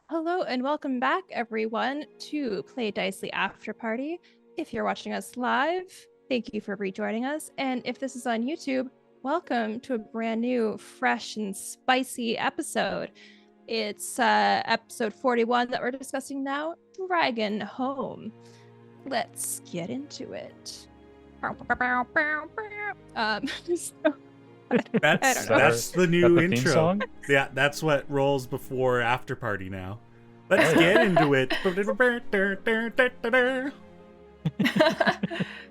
Hello and welcome back, everyone, to Play Dicely After Party. If you're watching us live, thank you for rejoining us. And if this is on YouTube, welcome to a brand new, fresh, and spicy episode. It's episode 41 that we're discussing now, Dragon Home. Let's get into it. That's the new intro. Song? Yeah, that's what rolls before After Party now. Let's get into it.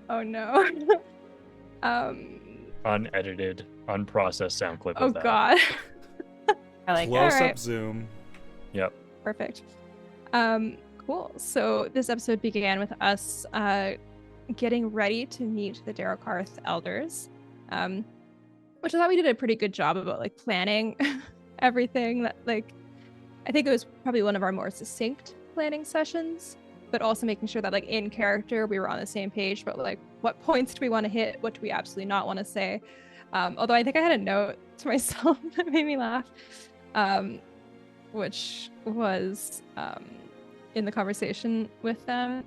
Oh no. Unedited, unprocessed sound clip Oh of that. God. I like Close that. up zoom. Yep. Perfect. Cool. So this episode began with us getting ready to meet the Darokarth elders. Which I thought we did a pretty good job about like planning everything. That like I think it was probably one of our more succinct planning sessions, but also making sure that like in character we were on the same page about like what points do we want to hit, what do we absolutely not want to say. Although I think I had a note to myself that made me laugh, which was in the conversation with them.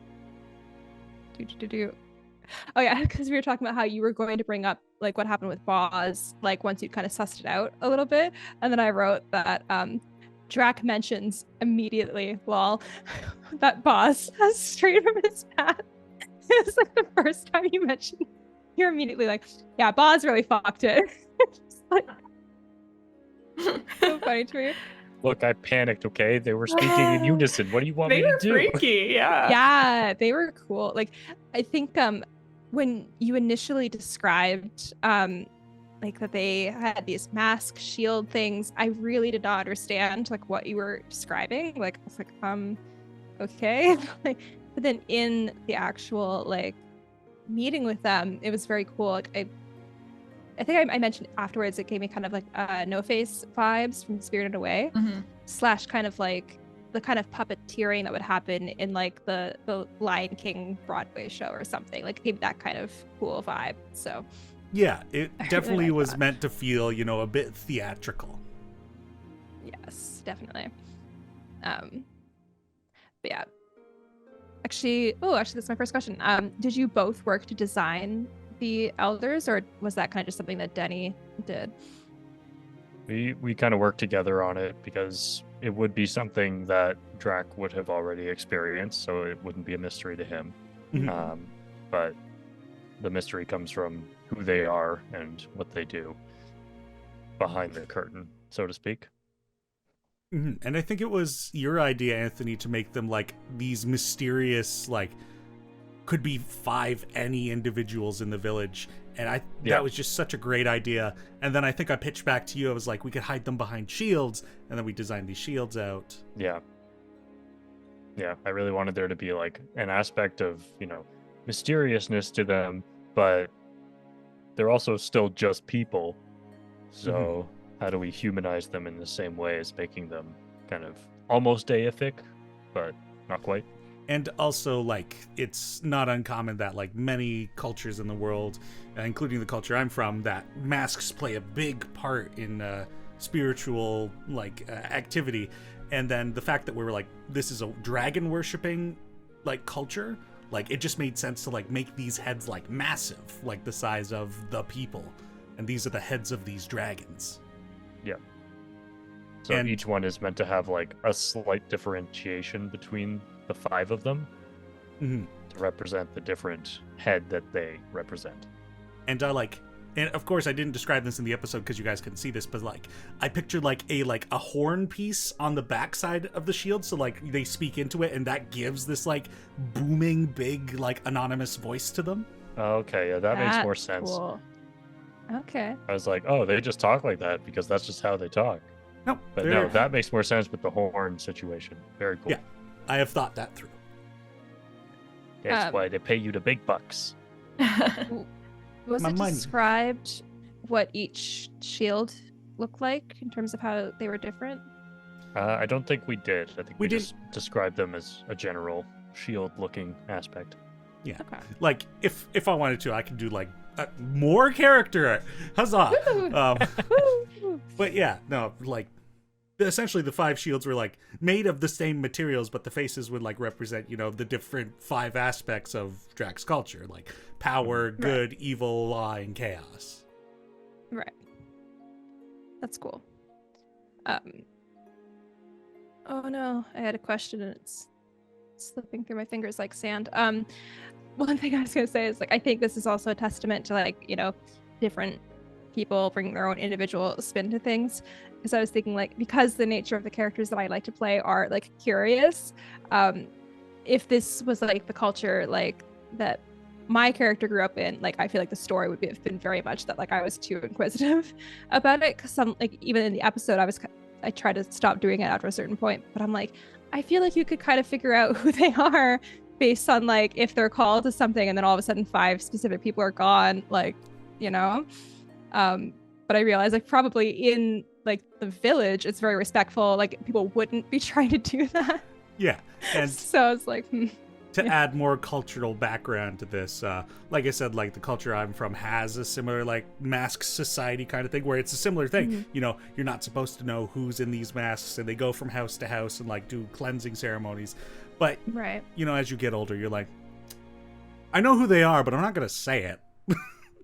Oh yeah, because we were talking about how you were going to bring up like what happened with Boz, like once you kind of sussed it out a little bit, and then I wrote that Draq mentions immediately, lol, that Boz has strayed from his path. It was like the first time you mentioned, you're immediately like, yeah, Boz really fucked it. Just, like, so funny to me. Look, I panicked, okay? They were speaking in unison. What do you want me to do? They were freaky, yeah. Yeah, they were cool. Like, I think when you initially described like that they had these mask shield things, I really did not understand like what you were describing. Like, I was like, okay. Like, but then in the actual like meeting with them, it was very cool. Like, I think I mentioned afterwards, it gave me kind of like No Face vibes from Spirited Away, / kind of like the kind of puppeteering that would happen in like the Lion King Broadway show or something. Like, it gave that kind of cool vibe. So Yeah, it definitely like was that. meant to feel, a bit theatrical. yes, definitely. But yeah. Actually, that's my first question. Did you both work to design the elders, or was that kind of just something that Teni did? We kind of worked together on it because it would be something that Draq would have already experienced, so it wouldn't be a mystery to him. Mhm. But the mystery comes from who they are and what they do behind the curtain, so to speak. Mhm. And I think it was your idea, Anthony, to make them like these mysterious, like, could be 5 any individuals in the village. And that was just such a great idea. And then I think I pitched back to you. I was like, we could hide them behind shields, and then we designed these shields out. Yeah, I really wanted there to be like an aspect of, mysteriousness to them, but they're also still just people. So how do we humanize them in the same way as making them kind of almost deific, but not quite? And also, like, it's not uncommon that, like, many cultures in the world, including the culture I'm from, that masks play a big part in spiritual, like, activity. And then the fact that we were like, this is a dragon worshipping, like, culture, like, it just made sense to, like, make these heads, like, massive, like the size of the people. And these are the heads of these dragons. Yeah. So And- each one is meant to have like a slight differentiation between the 5 of them Mhm. to represent the different head that they represent. And and of course I didn't describe this in the episode because you guys couldn't see this, but like I pictured like a horn piece on the backside of the shield, so like they speak into it and that gives this like booming big like anonymous voice to them. Okay, yeah, that makes more That's sense. Cool. Okay. I was like, oh, they just talk like that because that's just how they talk. No, But no, that makes more sense with the horn situation. Very cool. Yeah. I have thought that through. That's why they pay you the big bucks. Was My it mind- described what each shield looked like in terms of how they were different? I don't think we did. I think We we did- just described them as a general shield-looking aspect. Yeah. Okay. Like if I wanted to, I could do like more character. Huzzah! Woo! Um, Woo! but yeah, no, like essentially the 5 shields were like made of the same materials, but the faces would like represent, the different 5 aspects of Draq's culture, like power, good, evil, law, and chaos. Right. That's cool. Oh no, I had a question and it's slipping through my fingers like sand. One thing I was gonna say is like I think this is also a testament to like, different people bringing their own individual spin to things. Because I was thinking like because the nature of the characters that I like to play are like curious, if this was like the culture like that my character grew up in, like I feel like the story would have been very much that like I was too inquisitive about it. Because some like even in the episode I tried to stop doing it after a certain point, but I'm like, I feel like you could kind of figure out who they are based on like if they're called to something and then all of a sudden 5 specific people are gone, like, but I realized like probably in like the village, it's very respectful. Like people wouldn't be trying to do that. Yeah. And so it's like, to add more cultural background to this, like I said, like the culture I'm from has a similar like mask society kind of thing where it's a similar thing. Mm-hmm. You're not supposed to know who's in these masks, and they go from house to house and like do cleansing ceremonies. But right. As you get older, you're like, I know who they are, but I'm not gonna say it.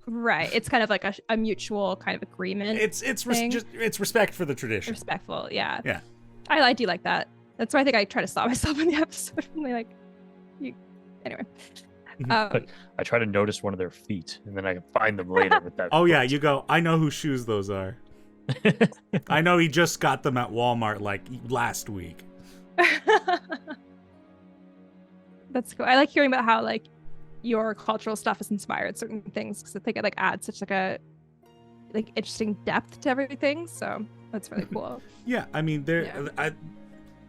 Right. It's kind of like a mutual kind of agreement. It's respect for the tradition. Respectful. Yeah. Yeah. I do like that. That's why I think I try to stop myself in the episode. Like, anyway. But I try to notice one of their feet, and then I can find them later with that. Oh yeah, you go, I know whose shoes those are. I know he just got them at Walmart like last week. That's cool. I like hearing about how like your cultural stuff has inspired certain things, because I think it like adds such like a like interesting depth to everything. So that's really cool. Yeah, I mean,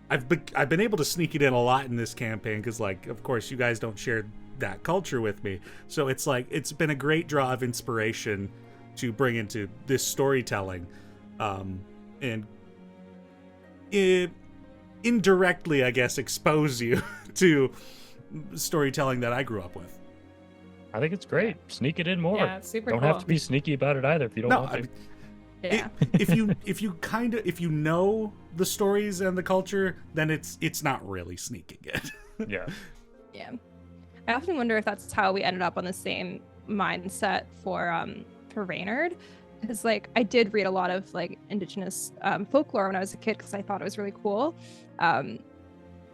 I've been able to sneak it in a lot in this campaign because, like, of course, you guys don't share that culture with me. So it's like it's been a great draw of inspiration to bring into this storytelling, and indirectly, I guess, expose you to storytelling that I grew up with. I think it's great. Sneak it in more. Yeah, it's super Don't cool. have to be sneaky about it either if you don't want to. Yeah. If you know the stories and the culture, then it's not really sneaking it. Yeah. Yeah. I often wonder if that's how we ended up on the same mindset for Reynard, because like I did read a lot of like indigenous folklore when I was a kid because I thought it was really cool, and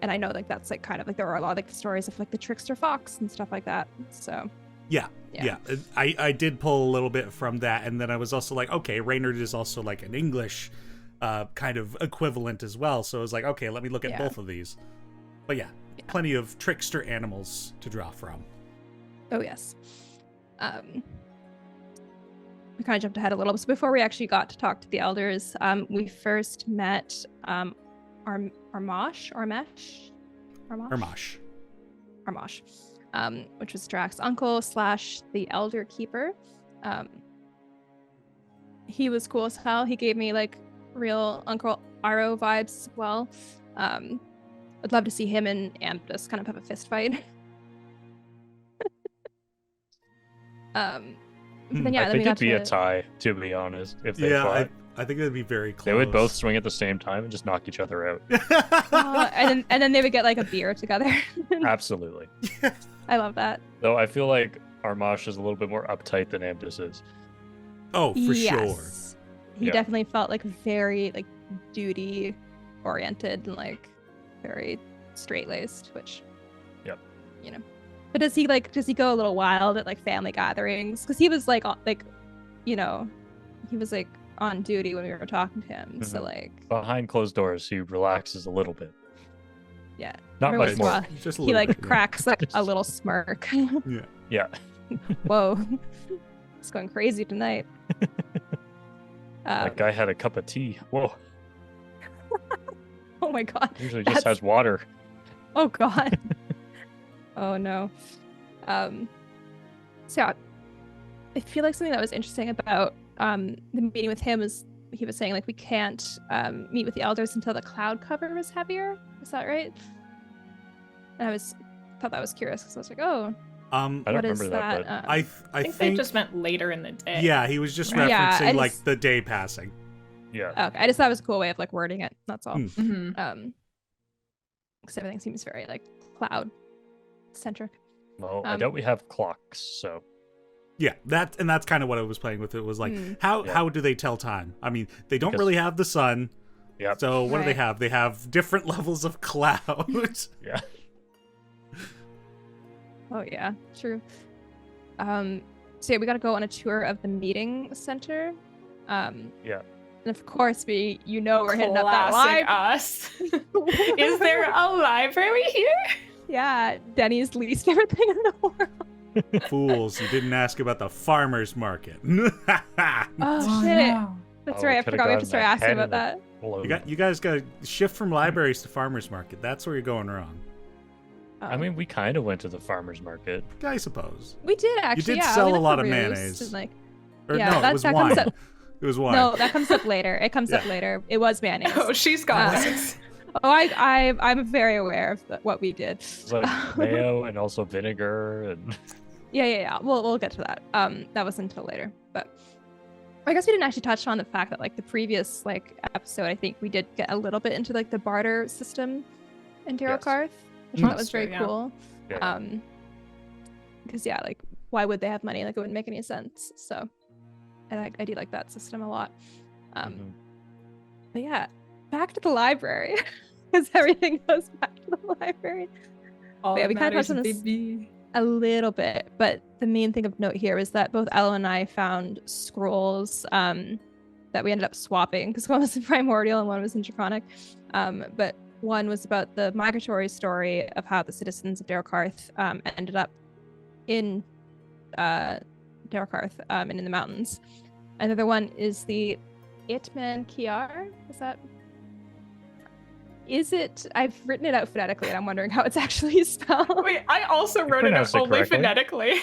I know like that's like kind of like there are a lot of like stories of like the trickster fox and stuff like that. So yeah. I did pull a little bit from that, and then I was also like, okay, Reynard is also like an English kind of equivalent as well. So I was like, okay, let me look at both of these. But yeah, plenty of trickster animals to draw from. Oh yes. We kind of jumped ahead a little. So before we actually got to talk to the elders, we first met Armash, which was Draq's uncle / the elder keeper. He was cool as hell. He gave me like real Uncle Aro vibes as well. I'd love to see him and Amdus kind of have a fist fight. Then, I think it'd be a tie, to be honest, if they fought. I think it'd be very close. They would both swing at the same time and just knock each other out. And then they would get like a beer together. Absolutely. I love that. Though I feel like Armash is a little bit more uptight than Amdus is. Oh, for sure. He definitely felt like very like duty oriented and like very straight laced, which But does he go a little wild at like family gatherings? Because he was like he was like on duty when we were talking to him. Mm-hmm. So like behind closed doors, he relaxes a little bit. Yeah. Not much more. Just a he like bit, cracks like a little smirk. Yeah. Whoa. It's going crazy tonight. That guy had a cup of tea. Whoa. Oh my god. Usually just has water. Oh god. Oh no. So I feel like something that was interesting about the meeting with him is he was saying like we can't meet with the elders until the cloud cover was heavier. Is that right? And I thought that was curious because I was like, oh, I don't remember that. But I think they just meant later in the day. Yeah, he was just referencing like the day passing. Yeah. Okay, I just thought it was a cool way of like wording it. That's all. Mm-hmm. Because everything seems very like cloud centric. Well, I doubt we have clocks, so Yeah, that's kind of what I was playing with. It was like, how do they tell time? I mean, they don't really have the sun. Yeah. So what do they Right. have? They have different levels of cloud. yeah. Oh yeah, true. So yeah, we got to go on a tour of the meeting center. Yeah. And of course, we're hitting up that Classic live. us. Is there a library here? Yeah, Denny's least favorite thing in the world. Fools, you didn't ask about the farmer's market. Oh shit, No. that's Oh, right. we I could've forgot we have to gotten start that asking head about in that. Hello. You guys got to shift from libraries to farmer's market. That's where you're going wrong. I mean, we kind of went to the farmer's market. I suppose. we did actually. did Yeah, sell we a went lot to of Roost mayonnaise. and, like, Or Yeah, no, that- it was that comes wine. up- It was wine. No, that comes up later. It comes up Yeah. later. It was mayonnaise. Oh, she's got Uh, this. Oh, I'm very aware of what we did. It's like mayo and also vinegar and Yeah. We'll get to that. That was until later, but I guess we didn't actually touch on the fact that like the previous like episode, I think we did get a little bit into like the barter system in Darokarth, which I thought was very Yeah. cool. Yeah. Because yeah, like why would they have money? Like it wouldn't make any sense. So, I do like that system a lot. Mhm. But yeah, back to the library, because everything goes back to the library. All yeah, that we kinda matters, touched on this- baby. A little bit, but the main thing of note here is that both Ella and I found scrolls that we ended up swapping because one was in Primordial and one was in Draconic. But one was about the migratory story of how the citizens of Darokarth ended up in Darokarth and in the mountains. Another one is the Itman Kiar. Is it? I've written it out phonetically, and I'm wondering how it's actually spelled. Wait, I also wrote it pronounced out it only correctly. phonetically.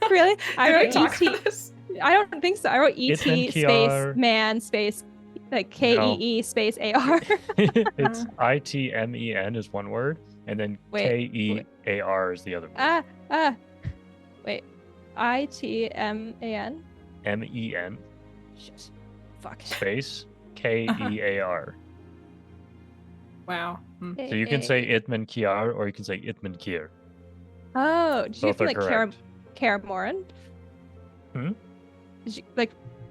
Really? I Did we wrote talk ET. about this? I don't think so. I wrote ET Itman space Kiar. man space like KEE space AR. It's ITMEN is one word, and then Wait, KEAR is the other word. Wait. ITMAN? MEN Shit. Fuck. space KEAR. Wow. So you can say Itman Kiar or you can say Itman Kier. Oh, did you Both feel are like correct. Kara Moran? Hmm? Did you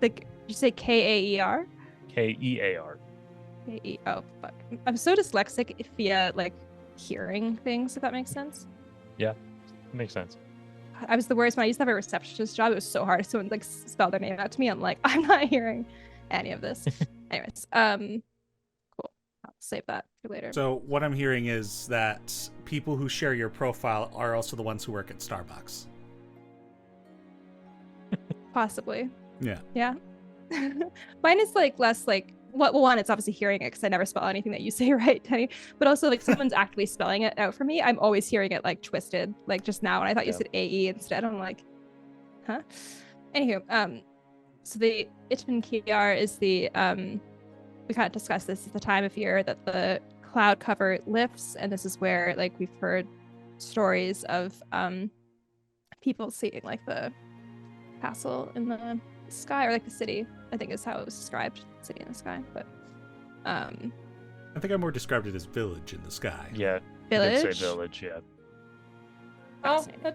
did you say KAER? KEAR. Oh fuck. I'm so dyslexic via like hearing things, if that makes sense. Makes sense. I was the worst when I used to have a receptionist job. It was so hard. Someone like spelled their name out to me. I'm like, I'm not hearing any of this. Anyways, cool. I'll save that for later. So what I'm hearing is that people who share your profile are also the ones who work at Starbucks. Possibly. Yeah. Yeah. Mine is like less like well, one, it's obviously hearing it because I never spell anything that you say right, Teni. But also like someone's actively spelling it out for me. I'm always hearing it like twisted. Like just now when I thought you Yeah. said AE instead, I'm like, huh? Anywho, so the Itman Kiar is the we kind of discussed this at the time of year that the cloud cover lifts, and this is where like we've heard stories of people seeing like the castle in the sky, or like the city, I think is how it was described, city in the sky. But I think I more described it as village in the sky. Yeah. You village. did say village, yeah. Oh, Fascinating.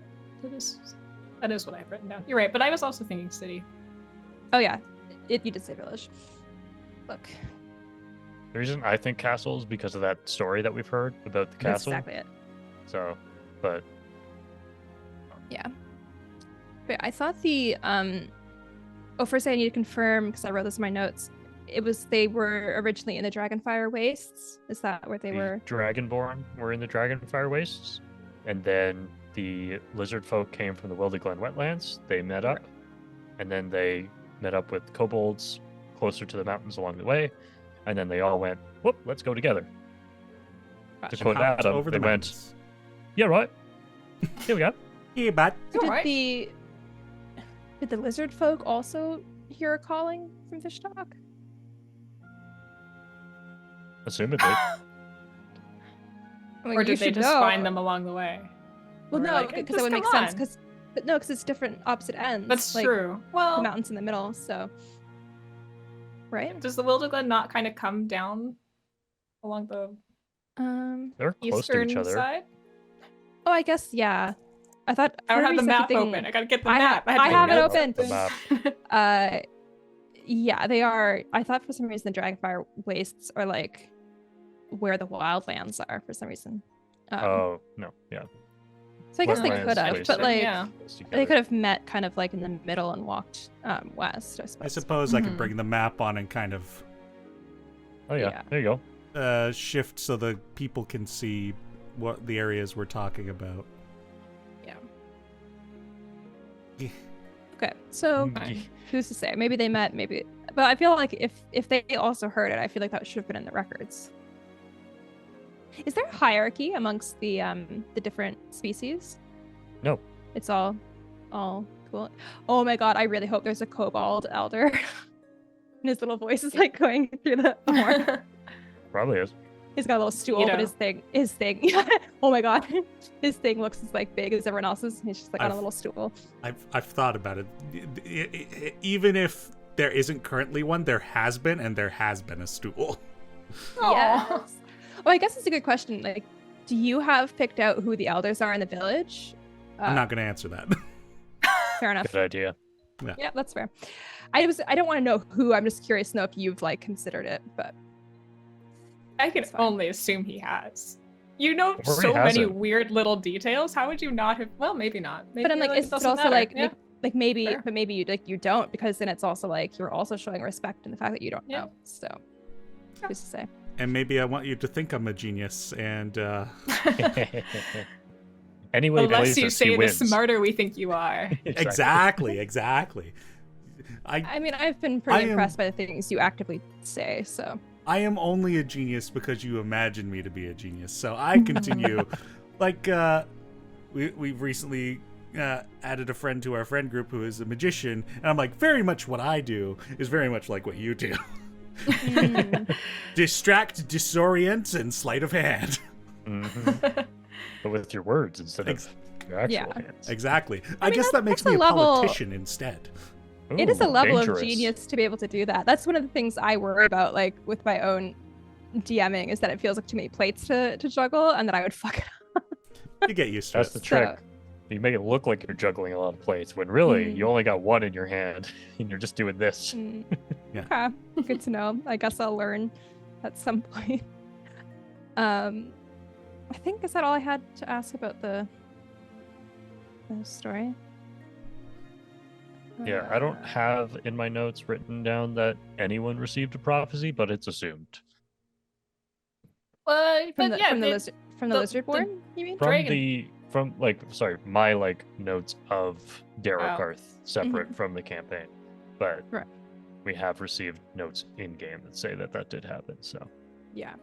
that is what I've written down. You're right, but I was also thinking city. Oh yeah, you did say village. Look, The reason I think castle is because of that story that we've heard about the that's castle. exactly it. So, but Yeah. But I thought the first I need to confirm because I wrote this in my notes. It was they were originally in the Dragonfire Wastes. Is that where they the were? Dragonborn were in the Dragonfire Wastes, and then the lizard folk came from the Wildy Glen wetlands. They met up, and then they met up with kobolds closer to the mountains along the way, and then they all went, "Whoop, let's go together." Gotcha. To quote Hopped Adam, over they the went, mountains. "Yeah, right. Here we go." Yeah, but Did Alright. did the lizard folk also hear a calling from Fishtalk? Assumedly. I mean, Or you did they should just know. find them along the way? Well, Or no, like, because "Just that would make come sense. on." Because it's different opposite ends. That's like, true. The Well, mountains in the middle. So right? Does the Wilderglen not kind of come down along the They're close to eastern each other. side? Oh, I guess, yeah. I thought I don't for have the some map reason- open. I gotta get the I map. I have it notes. open. The map. Yeah, they are. I thought for some reason the Dragonfire Wastes are like where the Wildlands are for some reason. Oh, no, yeah. So I guess they Wildlands could have, placed but it like yeah. Close they together. could have met kind of like in the middle and walked west, I suppose. I suppose I could Mhm. bring the map on and kind of Oh yeah, yeah. there you go. shift so the people can see what the areas we're talking about. Yeah. Yeah. Okay, so Mm. who's to say? Maybe they met, maybe. But I feel like if they also heard it, I feel like that should have been in the records. Is there a hierarchy amongst the different species? No. It's all cool. Oh my god, I really hope there's a kobold elder. And his little voice is like going through the horn. Probably is. He's got a little stool, You but know. his thing. Oh my god, his thing looks as like big as everyone else's. He's just like on a little stool. I've thought about it. Even if there isn't currently one, there has been, and there has been a stool. Aw. Yes. Oh, I guess it's a good question. Like, do you have picked out who the elders are in the village? I'm not going to answer that. Fair enough. Good idea. Yeah, that's fair. I don't want to know who. I'm just curious to know if you've like considered it, but I can It's fine. only assume he has. You know Or he so many hasn't. weird little details. How would you not have? Well, maybe not. Maybe but I'm like, it it's doesn't also matter. like yeah. like maybe, Fair. but maybe you don't, because then it's also like you're also showing respect in the fact that you don't Yeah. know. So Yeah. who's to say? And maybe I want you to think I'm a genius, and Anyway, he Unless plays you this, he say the wins. smarter we think you are. exactly. I mean, I've been pretty I am- impressed by the things you actively say. So I am only a genius because you imagine me to be a genius. So I continue. Like, we've recently added a friend to our friend group who is a magician, and I'm like, very much what I do is very much like what you do. Distract, disorient, and sleight of hand. Mhm. But with your words instead of your actual Yeah. hands. Exactly. I mean, guess that makes that's me a a level- politician instead. it is a Ooh, level dangerous. of genius to be able to do that. That's one of the things I worry about, like with my own DMing, is that it feels like too many plates to juggle, and that I would fuck it up. You get used to That's it. the trick. So- You make it look like you're juggling a lot of plates when really Mm. you only got one in your hand and you're just doing this. Mm. Yeah. Okay, good to know. I guess I'll learn at some point. I think, is that all I had to ask about the story? Yeah, I don't have in my notes written down that anyone received a prophecy, but it's assumed. But from the yeah, from the the- lizard born, you mean? From my notes of Darokarth separate from the campaign. But Right. we have received notes in game that say that did happen, so Yeah.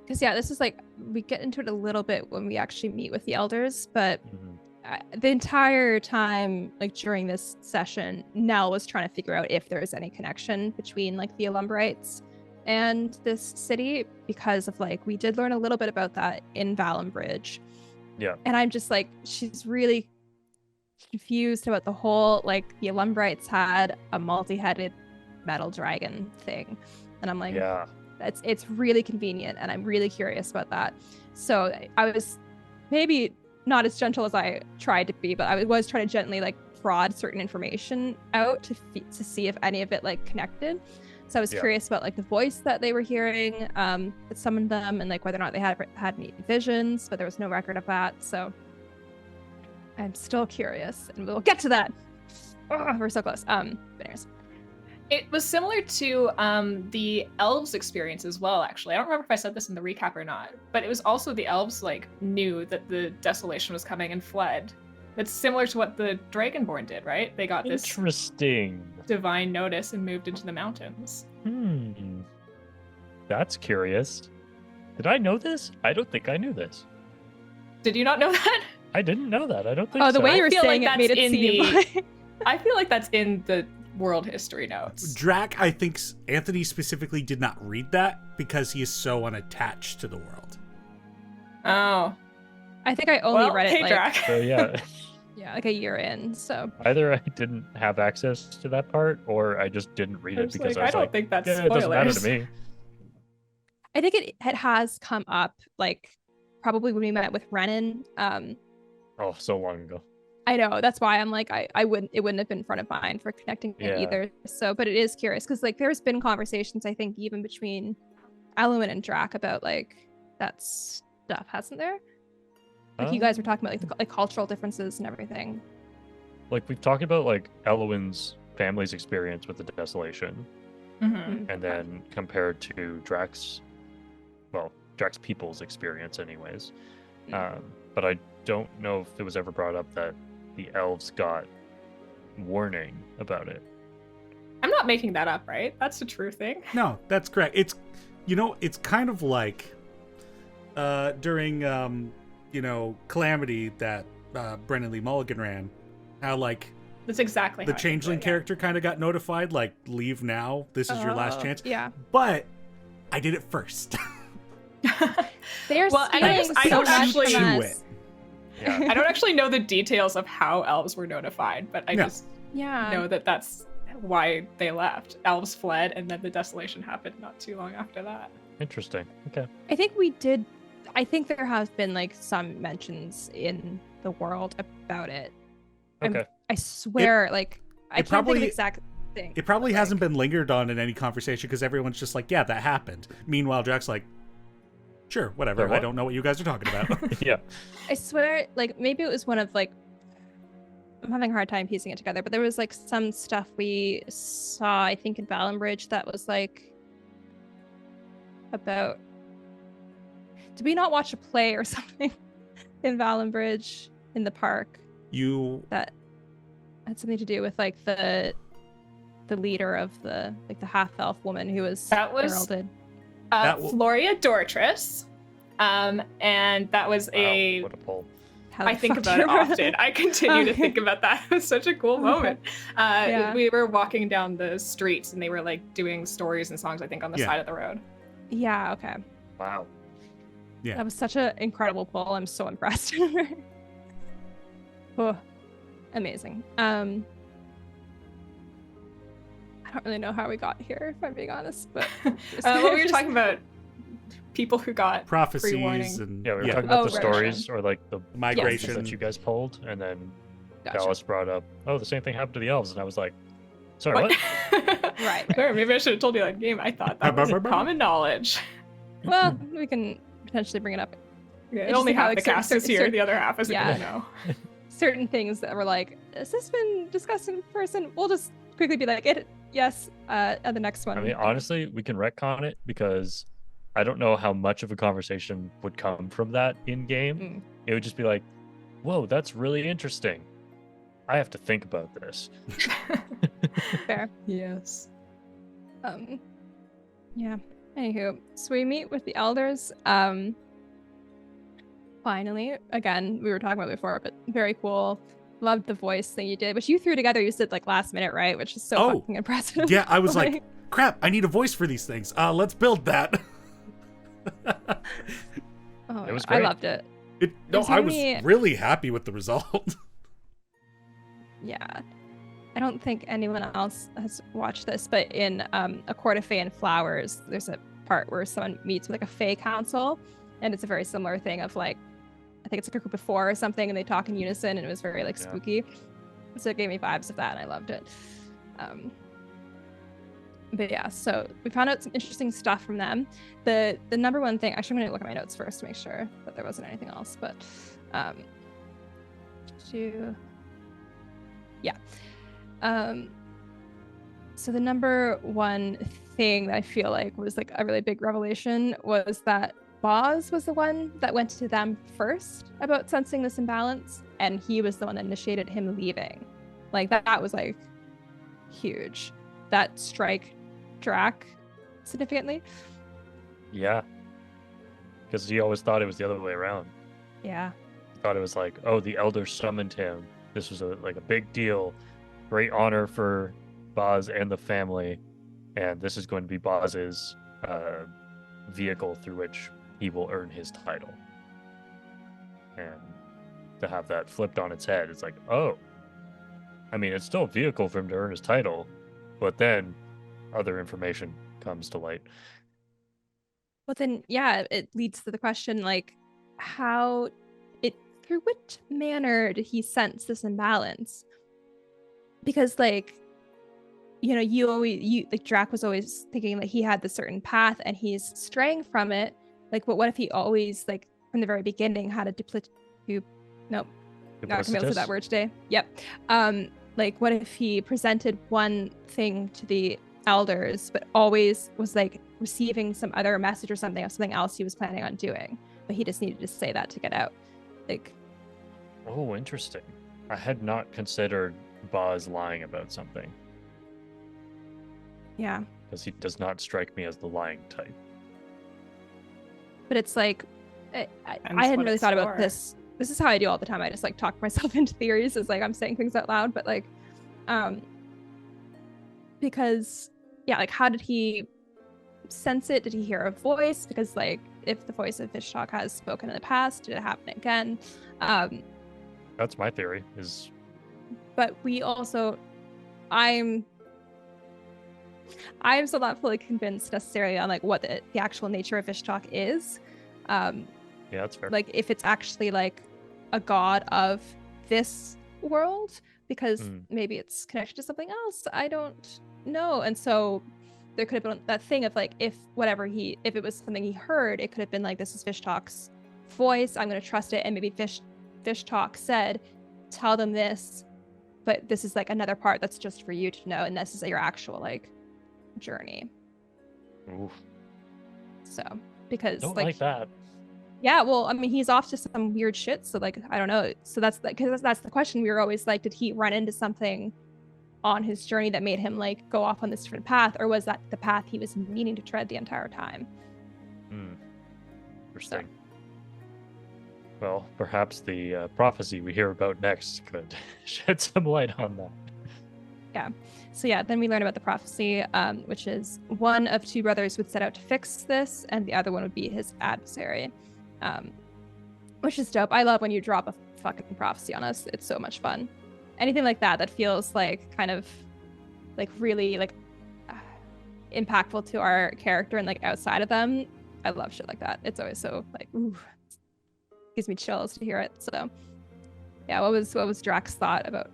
Because this is like, we get into it a little bit when we actually meet with the elders, but the entire time, like during this session, Nell was trying to figure out if there was any connection between like the Alumbrites and this city, because of like, we did learn a little bit about that in Valenbridge. Yeah. And I'm just like, she's really confused about the whole, like, the Alumbrites had a multi-headed metal dragon thing. And I'm like, yeah. it's really convenient, and I'm really curious about that. So I was maybe not as gentle as I tried to be, but I was trying to gently like prod certain information out to see if any of it like connected. So I was Yeah. curious about like the voice that they were hearing that summoned them, and like whether or not they had any visions, but there was no record of that. So I'm still curious, and we'll get to that. Oh, we're so close. But anyways. It was similar to the elves' experience as well, actually. I don't remember if I said this in the recap or not, but it was also the elves like knew that the desolation was coming and fled. It's similar to what the Dragonborn did, right? They got this Interesting. divine notice and moved into the mountains. That's curious. Did I know this? I don't think I knew this. Did you not know that? I didn't know that. I don't think Oh, so. the way you were feel saying like it made it that's in seem the- like... I feel like that's in the world history notes. Draq, I think Anthony specifically did not read that because he is so unattached to the world. Oh. I think I only Well, read it hey, like... Drac. So yeah. Yeah, like a year in. So Either I didn't have access to that part, or I just didn't read it because I was don't like, think that's yeah, it doesn't matter to spoilers. me. I think it has come up, like probably when we met with Renan. Oh, so long ago. I know, that's why I'm like, it wouldn't have been front of mind for connecting it Yeah. either. So, but it is curious because like there's been conversations, I think, even between Element and Draq about like that stuff, hasn't there? Like you guys were talking about like the cultural differences and everything. Like we've talked about like Elwyn's family's experience with the desolation, Mm-hmm. and then compared to Drax people's experience, anyways. But I don't know if it was ever brought up that the elves got warning about it. I'm not making that up, right? That's a true thing. No, that's correct. It's, it's kind of like during, Calamity that Brennan Lee Mulligan ran, how like That's exactly the how I changeling think of it, character kind of got notified, like, leave now, this is your last chance. Yeah. But I did it first. They're Well, and I stealing don't so much actually- from Do us. it. Yeah. I don't actually know the details of how elves were notified, but I No. just Yeah. know that that's why they left. Elves fled, and then the desolation happened not too long after that. Interesting. Okay. I think there have been like some mentions in the world about it. Okay. I swear, like I can't think of probably- the exact thing. It probably but, hasn't like, been lingered on in any conversation because everyone's just like, yeah, that happened. Meanwhile, Drax's like, sure, whatever. Wait, what? I don't know what you guys are talking about. Yeah. I swear, like maybe it was one of like I'm having a hard time piecing it together, but there was like some stuff we saw, I think, in Valenbridge that was like about. Did we not watch a play or something in Valenbridge in the park that had something to do with like the leader of the half elf woman who was That was- heralded? Floria Dortris, and that was Wow, what a pull. How I the think fuck about do it you remember often. that? I continue to Okay. think about that. It was such a cool moment. Yeah. We were walking down the streets and they were like doing stories and songs, I think, on the Yeah. side of the road. Yeah. Okay. Wow. Yeah. That was such an incredible pull. I'm so impressed. Oh, amazing. I don't really know how we got here, if I'm being honest, but Well, we were talking about people who got Prophecies pre-warning. and Yeah, we were talking about Oh, the right, stories or like the migration. boxes that you guys pulled, and then Gotcha. Dallas brought up, oh, the same thing happened to the elves, and I was like, sorry, what? Right. Sorry, maybe I should have told you that game. I thought that was common knowledge. Well, we can potentially bring it up. Yeah, It's only just how, half like, the cast is here. The other half isn't Yeah. gonna know. Certain things that were like, has this been discussed in person? We'll just quickly be like, yes, at the next one. I mean, honestly, we can retcon it because I don't know how much of a conversation would come from that in game. Mm. It would just be like, whoa, that's really interesting. I have to think about this. Fair. Yes. Yeah. Anywho, so we meet with the elders. Finally, again, we were talking about it before, but very cool. Loved the voice thing you did, which you threw together. You said like last minute, right? Which is so Oh, fucking impressive. Yeah, I was like, crap, I need a voice for these things. Let's build that. oh, It was I great. loved it. No, There's I was only- really happy with the result. Yeah. I don't think anyone else has watched this, but in A Court of Fae and Flowers, there's a part where someone meets with like a Fae council, and it's a very similar thing of like, I think it's like a group of 4 or something, and they talk in unison, and it was very like Yeah. spooky. So it gave me vibes of that, and I loved it. But yeah, so we found out some interesting stuff from them. The number one thing, actually, I'm gonna look at my notes first to make sure that there wasn't anything else, but so the number one thing that I feel like was like a really big revelation was that Boz was the one that went to them first about sensing this imbalance, and he was the one that initiated him leaving. Like that was like huge. That strike Draq significantly. Yeah. Because he always thought it was the other way around. Yeah. He thought it was like, oh, the elder summoned him. This was a big deal. Great honor for Boz and the family. And this is going to be Boz's vehicle through which he will earn his title. And to have that flipped on its head. It's like, oh, I mean, it's still a vehicle for him to earn his title, but then other information comes to light. Well, then, yeah, it leads to the question, like, through which manner did he sense this imbalance? Because, like, you know, like, Draq was always thinking that he had this certain path and he's straying from it. Like, but what if he always, like, from the very beginning had a nope, not gonna be able to say that word today. Yep. Like, what if he presented one thing to the elders, but always was like receiving some other message or something else he was planning on doing, but he just needed to say that to get out. Like, oh, interesting. I had not considered Boz lying about something. Yeah. Because he does not strike me as the lying type. But it's like, I hadn't really thought about this. This is how I do all the time. I just like talk myself into theories. It's like I'm saying things out loud, but like, because yeah, like how did he sense it? Did he hear a voice? Because like if the voice of Fishtalk has spoken in the past, did it happen again? That's my theory. But we also, I'm still not fully convinced necessarily on like what the actual nature of Fishtalk is. Yeah, that's fair. Like if it's actually like a god of this world, because maybe it's connected to something else. I don't know. And so there could have been that thing of like, if it was something he heard, it could have been like, this is Fishtalk's voice, I'm going to trust it. And maybe Fishtalk said, tell them this, but this is like another part that's just for you to know. And this is your actual like journey. Oof. So, because don't like that. Yeah, well, I mean, he's off to some weird shit, so like I don't know. So that's the question. We were always like, did he run into something on his journey that made him like go off on this different path, or was that the path he was meaning to tread the entire time? Interesting. Well, perhaps the prophecy we hear about next could shed some light on that. Yeah. So yeah, then we learn about the prophecy, which is one of two brothers would set out to fix this, and the other one would be his adversary. Which is dope. I love when you drop a fucking prophecy on us. It's so much fun. Anything like that feels like kind of like really like impactful to our character and like outside of them. I love shit like that. It's always so like, ooh, gives me chills to hear it. So yeah, what was Draq's thought about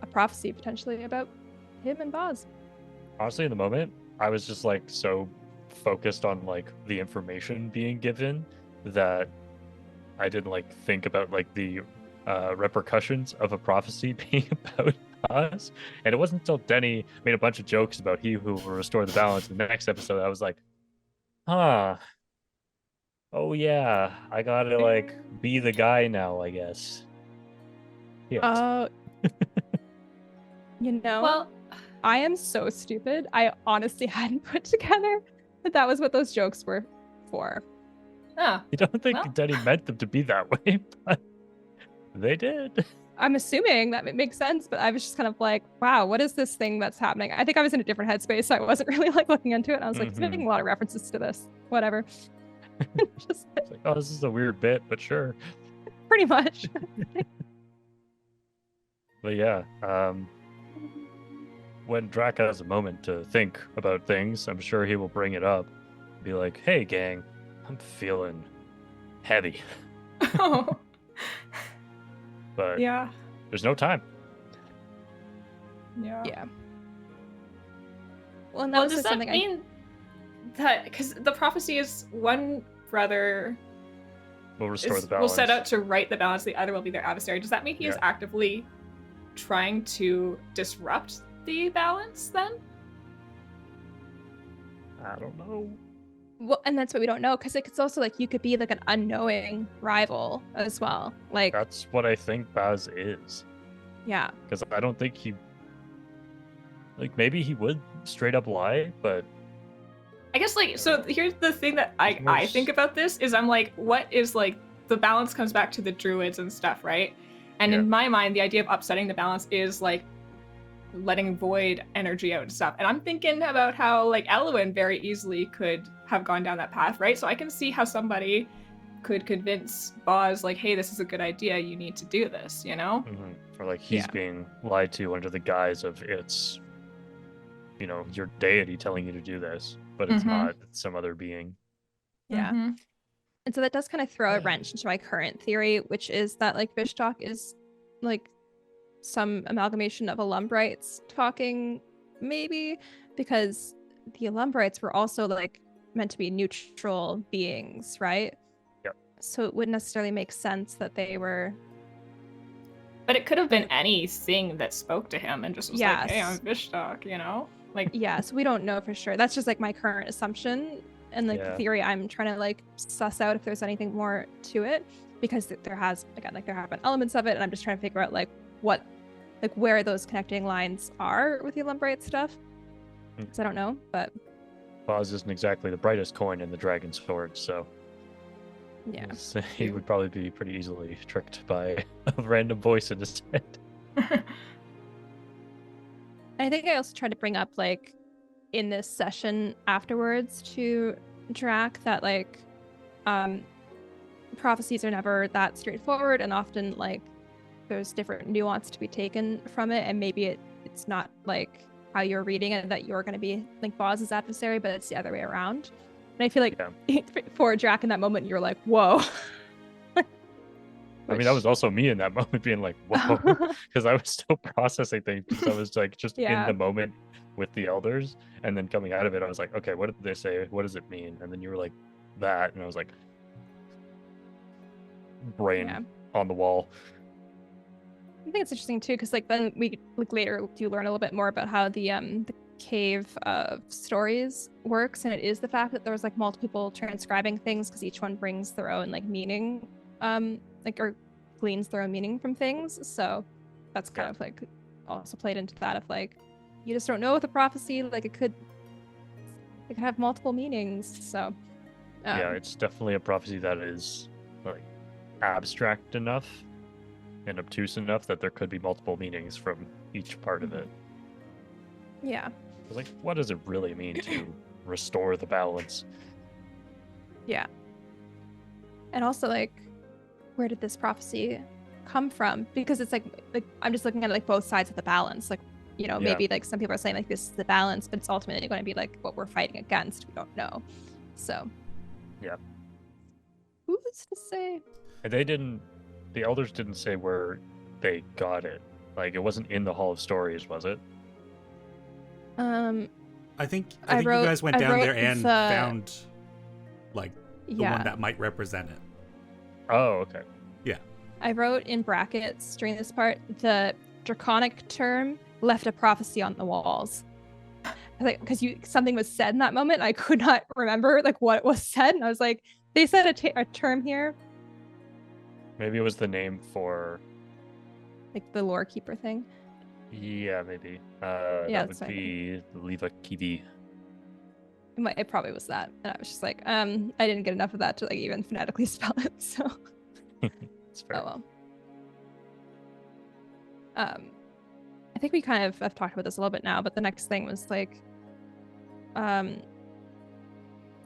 a prophecy potentially about him and Boz? Honestly, in the moment, I was just like so focused on like the information being given that I didn't like think about like the repercussions of a prophecy being about us. And it wasn't until Teni made a bunch of jokes about he who will restore the balance in the next episode, I was like, oh yeah, I gotta like be the guy now, I guess. Yeah. You know, well, I am so stupid. I honestly hadn't put together that was what those jokes were for. Oh, you don't think Teni meant them to be that way, but they did. I'm assuming that it makes sense, but I was just kind of like, wow, what is this thing that's happening? I think I was in a different headspace, so I wasn't really like looking into it. And I was like, he's making a lot of references to this. Whatever. Just like, oh, this is a weird bit, but sure. Pretty much. But yeah, when Draq has a moment to think about things, I'm sure he will bring it up. Be like, hey gang, I'm feeling heavy. Oh. But yeah, there's no time. Yeah. Well, does that mean that because the prophecy is one brother will restore the balance, will set out to right the balance, the other will be their adversary? Does that mean he is actively trying to disrupt the balance then? I don't know. Well, and that's what we don't know, because it's also like you could be like an unknowing rival as well. Like that's what I think Baz is. Yeah. Because I don't think he, like, maybe he would straight up lie, but I guess like, so here's the thing that I think about this is I'm like, what is like the balance comes back to the druids and stuff, right? And in my mind, the idea of upsetting the balance is like letting void energy out and stuff. And I'm thinking about how like Elwyn very easily could have gone down that path, right? So I can see how somebody could convince Boz, like, hey, this is a good idea, you need to do this, you know? Or like he's being lied to under the guise of it's, your deity telling you to do this, but it's not. It's some other being. Yeah. And so that does kind of throw a wrench into my current theory, which is that like Fishtalk is like some amalgamation of Alumbrites talking, maybe, because the Alumbrites were also like meant to be neutral beings, right? Yep. So it wouldn't necessarily make sense that they were. But it could have been anything that spoke to him and just was like, hey, I'm Fishtalk, Like, so we don't know for sure. That's just like my current assumption and like the theory I'm trying to like suss out if there's anything more to it, because there have been elements of it, and I'm just trying to figure out like what, like where those connecting lines are with the Alumbrite stuff. Because I don't know, but Boz isn't exactly the brightest coin in the dragon's sword, so yeah, he would probably be pretty easily tricked by a random voice in his head. I think I also tried to bring up like in this session afterwards to Draq that like prophecies are never that straightforward, and often like there's different nuance to be taken from it, and maybe it's not like how you're reading it that you're going to be like Boz's adversary, but it's the other way around. And I feel like for Draq in that moment you're like, whoa. I mean, that was also me in that moment being like, whoa, because I was still processing things, because I was like just in the moment with the elders, and then coming out of it I was like, okay, what did they say, what does it mean? And then you were like that, and I was like, brain on the wall. I think it's interesting too, because like then we like later do learn a little bit more about how the cave of stories works, and it is the fact that there was like multiple people transcribing things because each one brings their own like meaning, or gleans their own meaning from things. So that's kind of like also played into that of like you just don't know with a prophecy, like it could have multiple meanings. So it's definitely a prophecy that is like abstract enough and obtuse enough that there could be multiple meanings from each part of it. Yeah. Like, what does it really mean to restore the balance? Yeah. And also, like, where did this prophecy come from? Because it's like I'm just looking at like both sides of the balance. Like, maybe like some people are saying like this is the balance, but it's ultimately going to be like what we're fighting against. We don't know. So. Yeah. Who's to say? And the elders didn't say where they got it. Like, it wasn't in the Hall of Stories, was it? I think you guys went down there and found like the one that might represent it. Oh, okay. Yeah. I wrote in brackets during this part, the draconic term left a prophecy on the walls. Like, because something was said in that moment, I could not remember like what was said, and I was like, they said a term here. Maybe it was the name for like the lore keeper thing. Yeah, maybe. That would be Leva Kivi. It probably was that, and I was just like, I didn't get enough of that to like even phonetically spell it. So, it's fair. Oh well. I think we kind of have talked about this a little bit now, but the next thing was like, I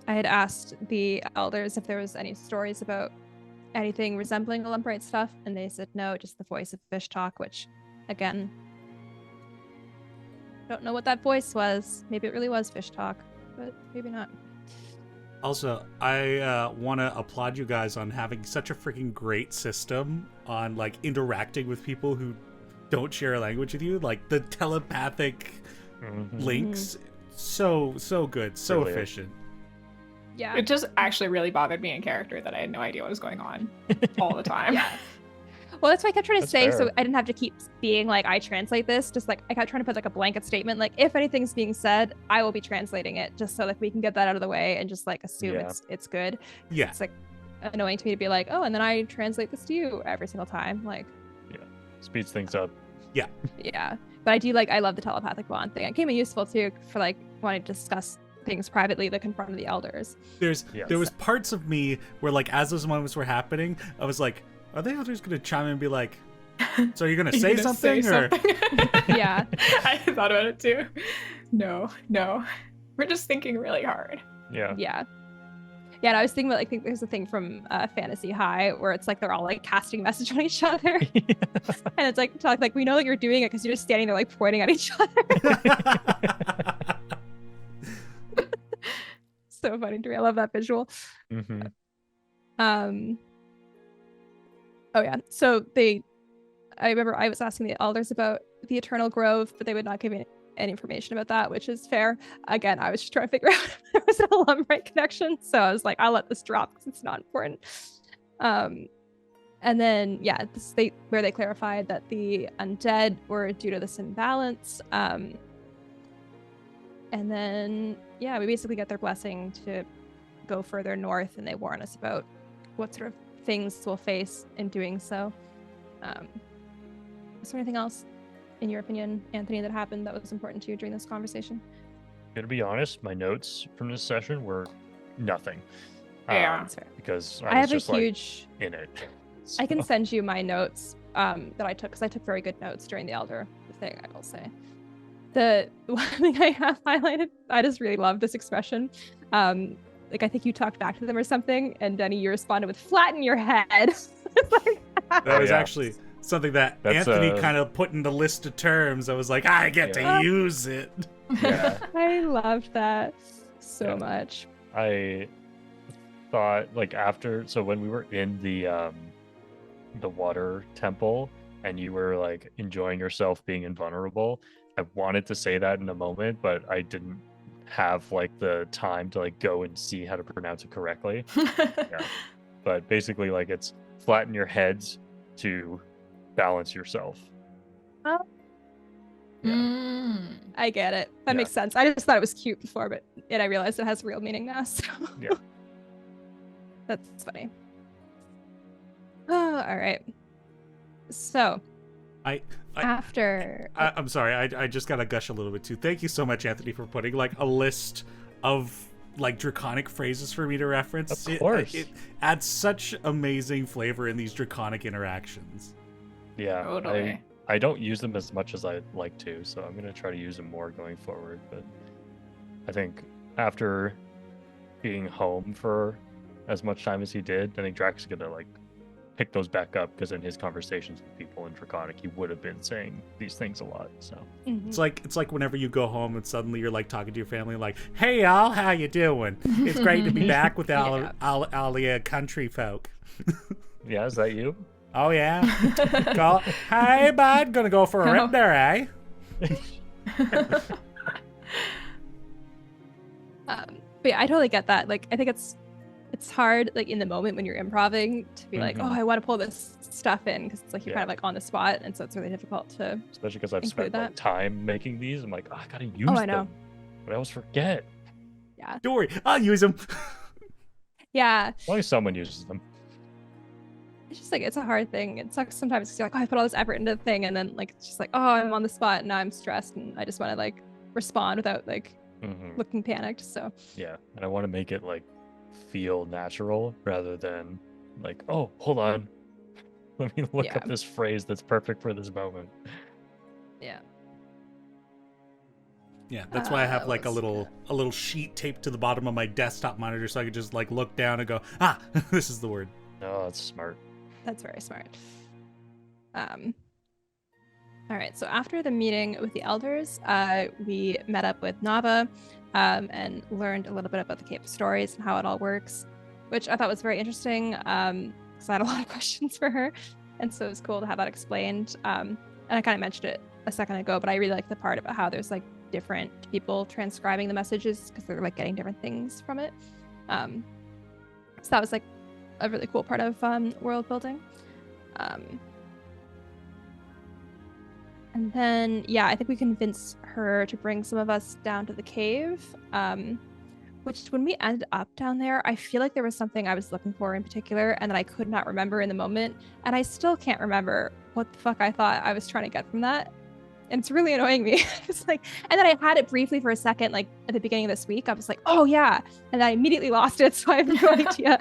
had asked the elders if there was any stories about anything resembling Olymprite stuff, and they said no, just the voice of Fishtalk, which, again, don't know what that voice was. Maybe it really was Fishtalk, but maybe not. Also, I want to applaud you guys on having such a freaking great system on like interacting with people who don't share a language with you. Like the telepathic links, so good, so really efficient. Yeah, it just actually really bothered me in character that I had no idea what was going on all the time. Yeah. Well, that's what I kept trying to say, fair. so I didn't have to keep being like, I translate this. Just like I kept trying to put like a blanket statement, like if anything's being said, I will be translating it, just so like we can get that out of the way and just like assume it's good. Yeah, it's like annoying to me to be like, oh, and then I translate this to you every single time, like. Yeah, speeds things up. Yeah. Yeah, but I love the telepathic bond thing. It came in useful too for like wanting to discuss things privately, like in front of the elders. There was parts of me where like as those moments were happening, I was like, are the elders gonna chime in and be like, so you're gonna say something? Or Yeah. I thought about it too. No, we're just thinking really hard. Yeah. Yeah, and I was thinking about, like, I think there's a thing from Fantasy High where it's like they're all like casting message on each other, and it's like talk like we know that you're doing it because you're just standing there like pointing at each other. So funny to me. I love that visual. Mm-hmm. Oh yeah. So I remember I was asking the elders about the Eternal Grove, but they would not give me any information about that, which is fair. Again, I was just trying to figure out if there was an alumbrite connection, so I was like, I'll let this drop because it's not important. And then yeah, where they clarified that the undead were due to this imbalance. And then yeah, we basically get their blessing to go further north, and they warn us about what sort of things we'll face in doing so. Is there anything else, in your opinion, Anthony, that happened that was important to you during this conversation? To be honest, my notes from this session were nothing. Yeah. That's fair. Because I I have was just a huge. in it. I can So, send you my notes that I took, because I took very good notes during the elder thing, I will say. The one thing I have highlighted, I just really love this expression. Like, I think you talked back to them or something, and Denny, you responded with "flatten your head." Like, That was yeah. actually something that That's, Anthony kind of put in the list of terms. I was like, I get Yeah. to use it. Yeah. I loved that so Yeah. much. I thought like after, so when we were in the water temple and you were like enjoying yourself being invulnerable, I wanted to say that in a moment, but I didn't have like the time to like go and see how to pronounce it correctly. But basically like it's flatten your heads to balance yourself. Yeah. Mm. I get it. That Yeah. makes sense. I just thought it was cute before, but I realized it has real meaning now. So Yeah. that's funny. Oh, all right. So after I'm sorry, I just gotta gush a little bit too. Thank you so much, Anthony, for putting like a list of like draconic phrases for me to reference. Of course. It adds such amazing flavor in these draconic interactions. Yeah. Totally. I don't use them as much as I'd like to, so I'm gonna try to use them more going forward. But I think after being home for as much time as he did, I think Drax is gonna like pick those back up, because in his conversations with people in Draconic, he would have been saying these things a lot. So Mhm. It's like whenever you go home and suddenly you're like talking to your family, like, "Hey y'all, how you doing? It's great to be back with Yeah. all the country folk." yeah, is that you? Oh yeah. Hey bud, gonna go for a rip there, eh? But yeah, I totally get that. Like, I think it's hard, like in the moment when you're improvising, to be like, Mhm. oh, I want to pull this stuff in, because it's like you're Yeah. kind of like on the spot, and so it's really difficult to. Especially because I've Include spent like that. time making these. I'm like, oh, I gotta use I know. them, but I always forget. Yeah. Don't worry, I'll use them. Yeah. As long as someone uses them. It's just like, it's a hard thing. It sucks sometimes because you're like, oh, I put all this effort into the thing, and then like it's just like, oh, I'm on the spot and now I'm stressed and I just want to like respond without like Mhm. looking panicked. So Yeah, and I want to make it like feel natural rather than like, oh, hold on, let me look Yeah. up this phrase that's perfect for this moment. yeah. Yeah, that's why I have like a let's- little sheet taped to the bottom of my desktop monitor, so I could just like look down and go, ah, this is the word. No, that's smart. That's very smart. All right. So after the meeting with the elders, we met up with Nava and learned a little bit about the Cave of Stories and how it all works, which I thought was very interesting because I had a lot of questions for her. And so it was cool to have that explained. And I kind of mentioned it a second ago, but I really like the part about how there's like different people transcribing the messages because they're like getting different things from it. So that was like a really cool part of world building. And then, yeah, I think we convinced her to bring some of us down to the cave, which when we ended up down there, I feel like there was something I was looking for in particular and that I could not remember in the moment. And I still can't remember what the fuck I thought I was trying to get from that. And it's really annoying me. It's like, and then I had it briefly for a second, like at the beginning of this week, I was like, oh yeah. And I immediately lost it. So I have no idea.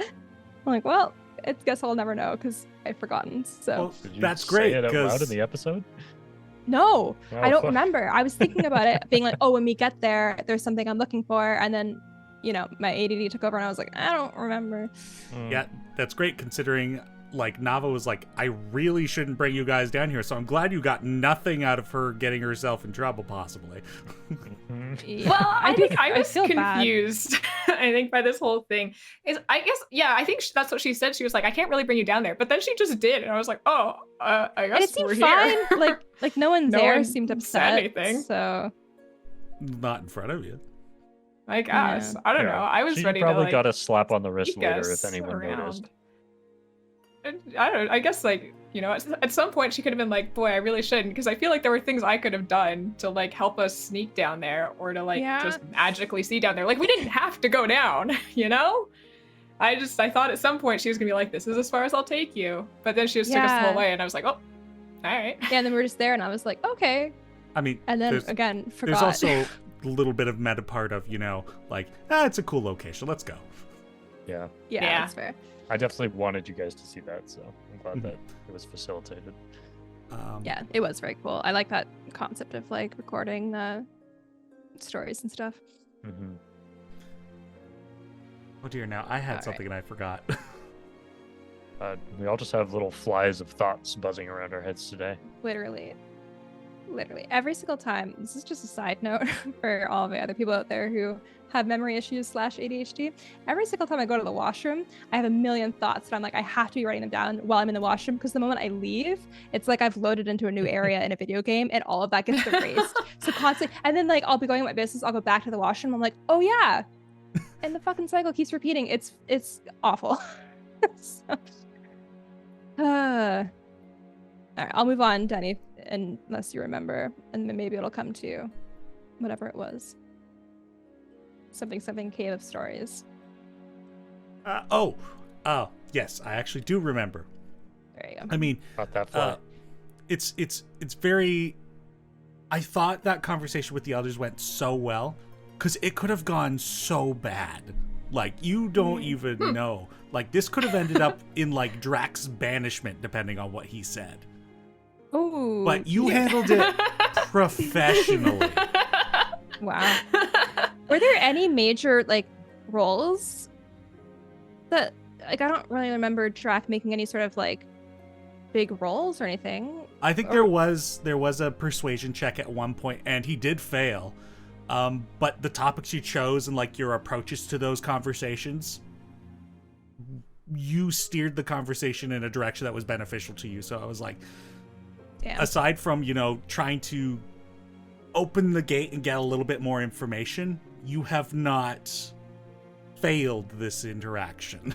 I'm like, well, I guess I'll never know because I've forgotten. So Well, Did you that's say great it out loud in because the episode? no, Oh, I don't fuck. remember. I was thinking about it, being like, oh, when we get there, there's something I'm looking for. And then my ADD took over and I was like, I don't remember. Yeah, that's great considering like Nava was like, I really shouldn't bring you guys down here, so I'm glad you got nothing out of her getting herself in trouble, possibly. Yeah, Well, I think I was feel bad. confused. I think by this whole thing I think that's what she said. She was like, I can't really bring you down there, but then she just did, and I was like, oh, I And guess it seemed we're fine. here. Like no one No there one seemed said upset. anything. So Not in front of you. I guess I don't know. I was she ready probably to got a slap on the wrist sneak later us if anyone noticed. I don't know. I guess at some point she could have been like, boy, I really shouldn't, because I feel like there were things I could have done to like help us sneak down there, or to just magically see down there. Like, we didn't have to go down, I thought at some point she was gonna be like, this is as far as I'll take you. But then she just took us the whole way, and I was like, oh, all right. Yeah, and then we were just there, and I was like, okay. I mean, And then again, forgot. There's also a little bit of meta part of, it's a cool location. Let's go. Yeah. Yeah, that's fair. I definitely wanted you guys to see that, so I'm glad that it was facilitated. Yeah, it was very cool. I like that concept of like recording stories and stuff. Mm-hmm. Oh dear, now I had something and I forgot. We all just have little flies of thoughts buzzing around our heads today. Literally every single time. This is just a side note for all the other people out there who have memory issues / ADHD. Every single time I go to the washroom, I have a million thoughts, and I'm like, I have to be writing them down while I'm in the washroom, because the moment I leave, it's like I've loaded into a new area in a video game, and all of that gets erased. So constantly, and then like I'll be going about my business, I'll go back to the washroom, I'm like, oh yeah, and the fucking cycle keeps repeating. It's awful. So, all right, I'll move on, Teni, unless you remember, and then maybe it'll come to you, whatever it was. Something Cave of Stories. Yes, I actually do remember. There you go. I mean, Not that far. it's very. I thought that conversation with the others went so well, because it could have gone so bad. Like, you don't even know. Like, this could have ended up in like Draq's banishment, depending on what he said. Ooh. But you handled it professionally. Wow. Were there any major like roles that I don't really remember Draq making any sort of like big roles or anything? I think there was a persuasion check at one point, and he did fail. But the topics you chose and like your approaches to those conversations, you steered the conversation in a direction that was beneficial to you. So I was like, damn. Aside from, trying to open the gate and get a little bit more information, you have not failed this interaction.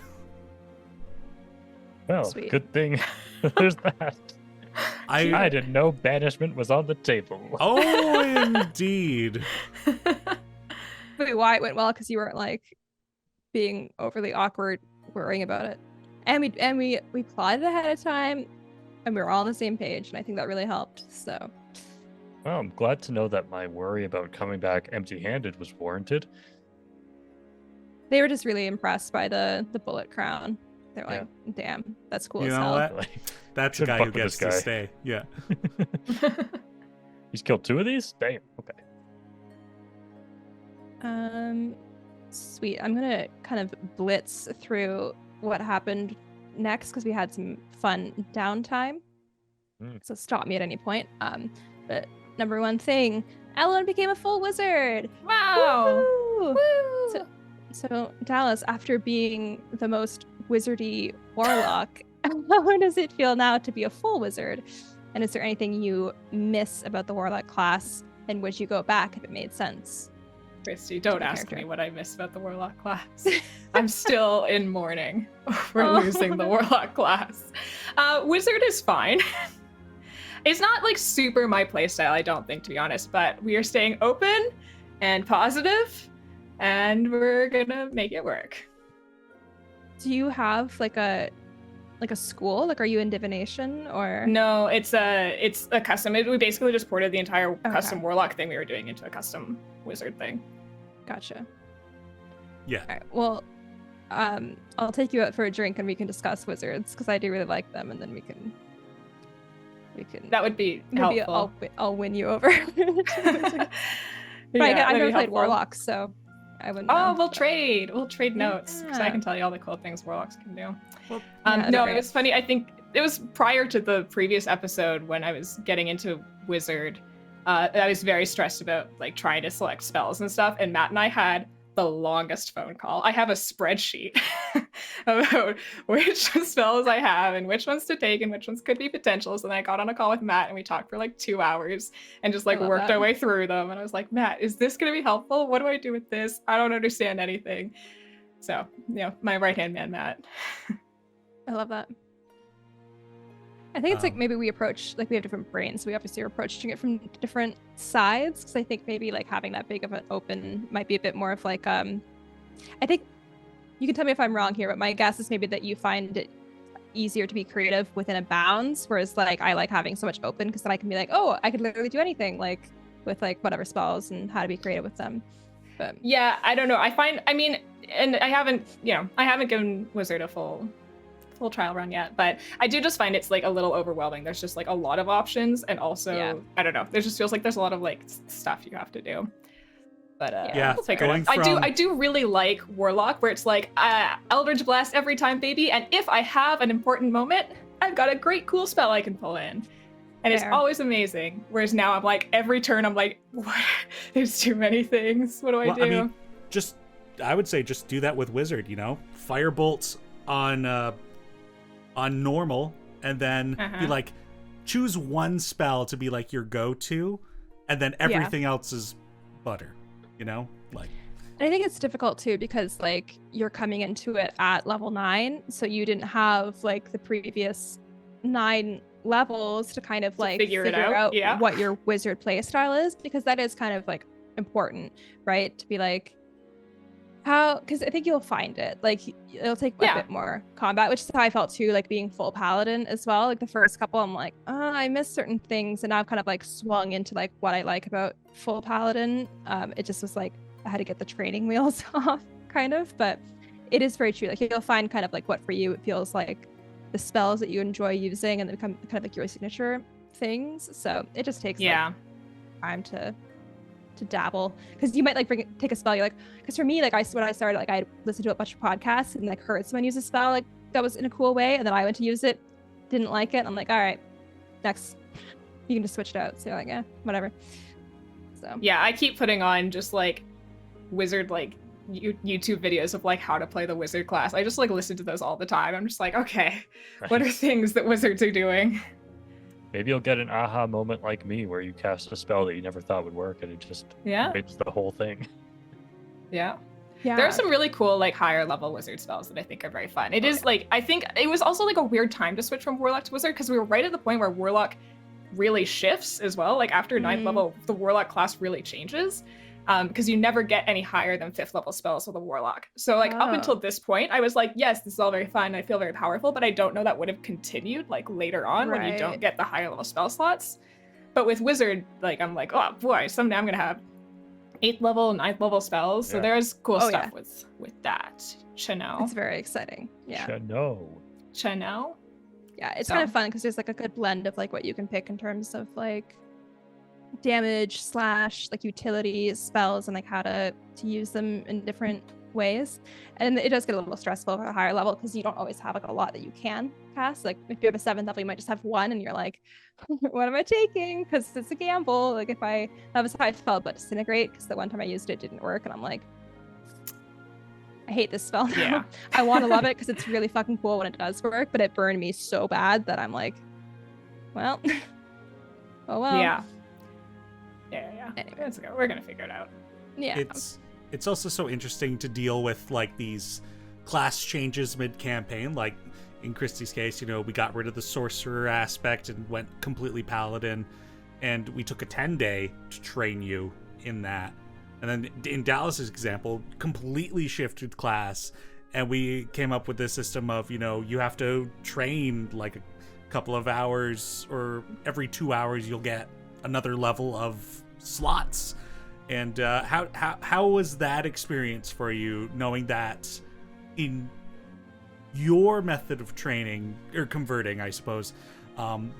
Well, Sweet. Good thing there's that. I didn't know banishment was on the table. Oh, indeed. Wait, why it went well? Because you weren't like being overly awkward worrying about it, and we plotted ahead of time, and we were all on the same page, and I think that really helped. So. Well, I'm glad to know that my worry about coming back empty-handed was warranted. They were just really impressed by the bullet crown. They're like, damn, that's cool as hell. What? That's a guy who gets to stay. Yeah. He's killed 2 of these? Damn. Okay. Sweet. I'm gonna kind of blitz through what happened next, because we had some fun downtime. So stop me at any point. But number one thing, Ellen became a full wizard. Wow. Woo! So Dallas, after being the most wizardy warlock, how does it feel now to be a full wizard? And is there anything you miss about the warlock class, and would you go back if it made sense? Christy, don't ask me what I miss about the warlock class. I'm still in mourning for losing the warlock class. Wizard is fine. It's not like super my playstyle, I don't think, to be honest, but we are staying open and positive, and we're gonna make it work. Do you have like a school? Like, are you in divination or? No, it's a custom. We basically just ported the entire custom warlock thing we were doing into a custom wizard thing. Gotcha. Yeah. All right. Well, I'll take you out for a drink and we can discuss wizards, because I do really like them, and then we can. That would be helpful. I'll win you over. But I never played warlocks, so. I wouldn't know. We'll trade. We'll trade notes because I Yeah. can tell you all the cool things warlocks can do. Well, yeah, No, great. it was funny. I think it was prior to the previous episode when I was getting into Wizard. I was very stressed about like trying to select spells and stuff. And Matt and I had the longest phone call. I have a spreadsheet about which spells I have and which ones to take and which ones could be potentials. And I got on a call with Matt and we talked for like 2 hours and just like I love worked that. our way through them. And I was like, Matt, is this going to be helpful? What do I do with this? I don't understand anything. So, my right-hand man, Matt. I love that. I think it's like Um, maybe we approach, like we have different brains. So we obviously are approaching it from different sides. Because I think maybe like having that big of an open might be a bit more of like, I think you can tell me if I'm wrong here, but my guess is maybe that you find it easier to be creative within a bounds. Whereas like I like having so much open because then I can be like, oh, I could literally do anything like with like whatever spells and how to be creative with them. But Yeah, I don't know. I mean, and I haven't given Wizard a full trial run yet, but I do just find it's like a little overwhelming. There's just like a lot of options, and also Yeah. I don't know. There just feels like there's a lot of like stuff you have to do. But Yeah, we'll figure going it out. from- I do really like Warlock, where it's like Eldritch Blast every time, baby. And if I have an important moment, I've got a great cool spell I can pull in. And it's Fair. always amazing. Whereas now I'm like, every turn I'm like, what? There's too many things. What do I Well, do? I mean, I would say just do that with Wizard, Fire bolts on normal, and then be like, choose one spell to be like your go-to, and then everything else is butter, like. And I think it's difficult too because like you're coming into it at level 9, so you didn't have like the previous 9 levels to kind of like figure it out, yeah. what your wizard playstyle is, because that is kind of like important, right? To be like how, because I think you'll find it like it'll take a bit more combat, which is how I felt too, like being full paladin as well. Like the first couple I'm like, I miss certain things, and now I've kind of like swung into like what I like about full paladin. It just was like I had to get the training wheels off kind of, but it is very true. Like you'll find kind of like what for you it feels like the spells that you enjoy using, and they become kind of like your signature things. So it just takes like, time to dabble, because you might like take a spell, you're like, because for me, like when I started, like I listened to a bunch of podcasts and like heard someone use a spell like that was in a cool way, and then I went to use it, didn't like it, I'm like, all right, next. You can just switch it out. So like, yeah, whatever. So yeah, I keep putting on just like wizard like YouTube videos of like how to play the wizard class. I just like listen to those all the time. I'm just like, okay, what are things that wizards are doing? Maybe you'll get an aha moment like me where you cast a spell that you never thought would work and it just wins the whole thing. Yeah. yeah, There are some really cool like higher level wizard spells that I think are very fun. It is like, I think it was also like a weird time to switch from warlock to wizard, because we were right at the point where warlock really shifts as well. Like after 9th level, the warlock class really changes. Because you never get any higher than 5th level spells with a warlock. So like up until this point, I was like, yes, this is all very fun. I feel very powerful, but I don't know that would have continued like later on when you don't get the higher level spell slots. But with wizard, like I'm like, oh boy, someday I'm gonna have 8th level, 9th level spells. So there's cool stuff with that. Chano. it's very exciting. Yeah. Chano. Yeah, it's kind of fun because there's like a good blend of like what you can pick in terms of like damage / like utilities, spells, and like how to use them in different ways. And it does get a little stressful at a higher level because you don't always have like a lot that you can cast. Like if you have a 7th level, you might just have 1 and you're like, what am I taking? Because it's a gamble. Like if that was how I felt about Disintegrate, because the one time I used it didn't work, and I'm like, I hate this spell now. Yeah. I want to love it because it's really fucking cool when it does work, but it burned me so bad that I'm like, well, oh well. Yeah. Anyway. Let's go. We're gonna figure it out. Yeah. It's also so interesting to deal with like these class changes mid-campaign. Like in Christy's case, we got rid of the sorcerer aspect and went completely paladin, and we took a 10-day to train you in that. And then in Dallas's example, completely shifted class, and we came up with this system of, you have to train like a couple of hours, or every 2 hours you'll get another level of slots. And how was that experience for you, knowing that in your method of training or converting, I suppose,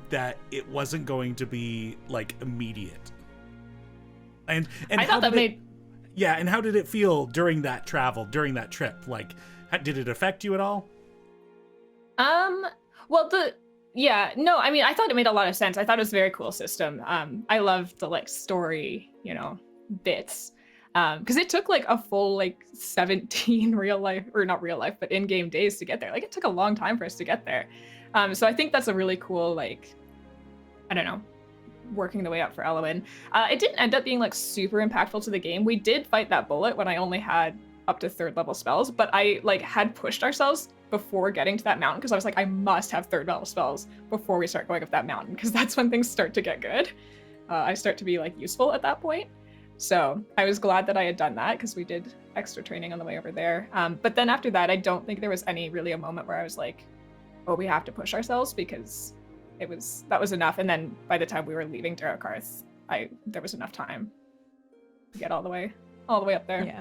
that it wasn't going to be like immediate? And I thought that made Yeah, and how did it feel during that travel, during that trip? Like, did it affect you at all? Well, no, I mean, I thought it made a lot of sense. I thought it was a very cool system. I loved the like story, bits. Because it took like a full like 17 real life, or not real life, but in-game days to get there. Like it took a long time for us to get there. So I think that's a really cool, like, I don't know, working the way up for Elwyn. It didn't end up being like super impactful to the game. We did fight that bullet when I only had up to 3rd level spells, but I like had pushed ourselves before getting to that mountain because I was like, I must have 3rd level spells before we start going up that mountain because that's when things start to get good. I start to be like useful at that point. So I was glad that I had done that because we did extra training on the way over there. But then after that, I don't think there was really a moment where I was like, oh, we have to push ourselves because that was enough. And then by the time we were leaving Darokarth, there was enough time to get all the way up there. Yeah.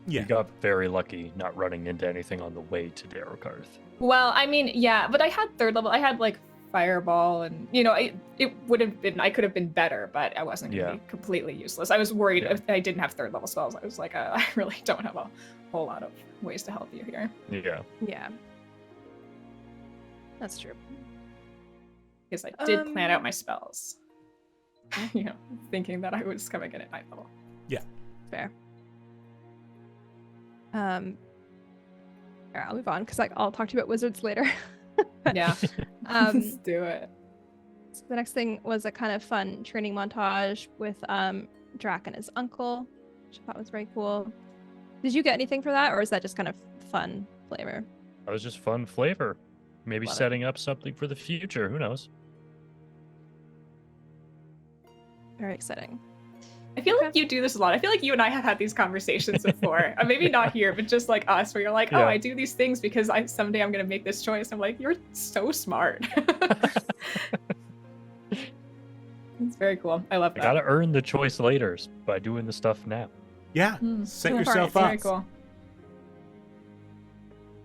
You got very lucky not running into anything on the way to Darokarth. Well, I mean, yeah, but I had 3rd level. I had like Fireball, and it would have been. I could have been better, but I wasn't going to be completely useless. I was worried if I didn't have 3rd level spells. I was like, I really don't have a whole lot of ways to help you here. Yeah. Yeah. That's true. Because I did plan out my spells. Thinking that I was coming in at 9th level. Yeah. Fair. I'll move on because I'll talk to you about wizards later. Yeah. Let's do it. So the next thing was a kind of fun training montage with Draq and his uncle, which I thought was very cool. Did you get anything for that, or is that just kind of fun flavor? That was just fun flavor. Maybe Love setting up something for the future. Who knows? Very exciting. I feel like you do this a lot. I feel like you and I have had these conversations before. Maybe not here, but just like us, where you're like, oh, I do these things because someday I'm going to make this choice. I'm like, you're so smart. It's very cool. I love that. You got to earn the choice later by doing the stuff now. Yeah, set yourself up. Very cool.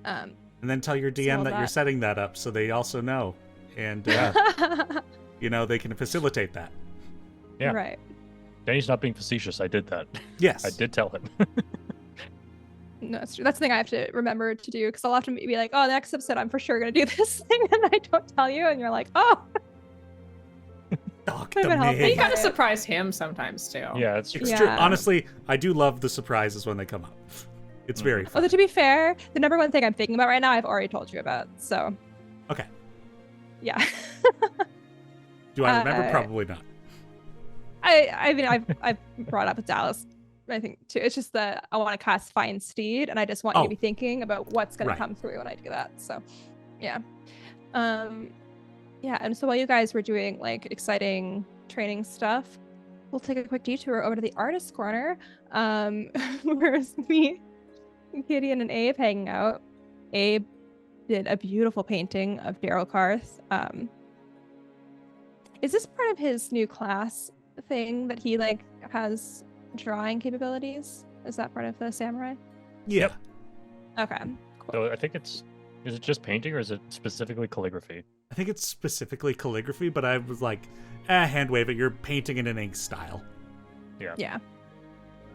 And then tell your DM that you're setting that up so they also know. And, they can facilitate that. Yeah. Right. Danny's not being facetious. I did that. Yes. I did tell him. No, that's true. That's the thing I have to remember to do because I'll often be like, oh, the next episode I'm for sure going to do this thing. And I don't tell you. And you're like, oh. Talk to me. You got to surprise him sometimes too. Yeah, it's true. It's true. Honestly, I do love the surprises when they come up. It's very fun. Although to be fair, the number one thing I'm thinking about right now, I've already told you about. So. Okay. Yeah. Do I remember? Probably not. I mean, I've brought up with Dallas, I think, too. It's just that I want to cast Find Steed, and I just want you to be thinking about what's going to come through when I do that. So, yeah. Yeah, and so while you guys were doing, like, exciting training stuff, we'll take a quick detour over to the artist corner, where it's me, Gideon, and Abe hanging out. Abe did a beautiful painting of Darokarth. Is this part of his new class thing that he like has drawing capabilities? Is that part of the samurai? Yep. Okay. Cool. So I think is it just painting or is it specifically calligraphy? I think it's specifically calligraphy, but I was like, hand wave it. You're painting in an ink style. Yeah. Yeah.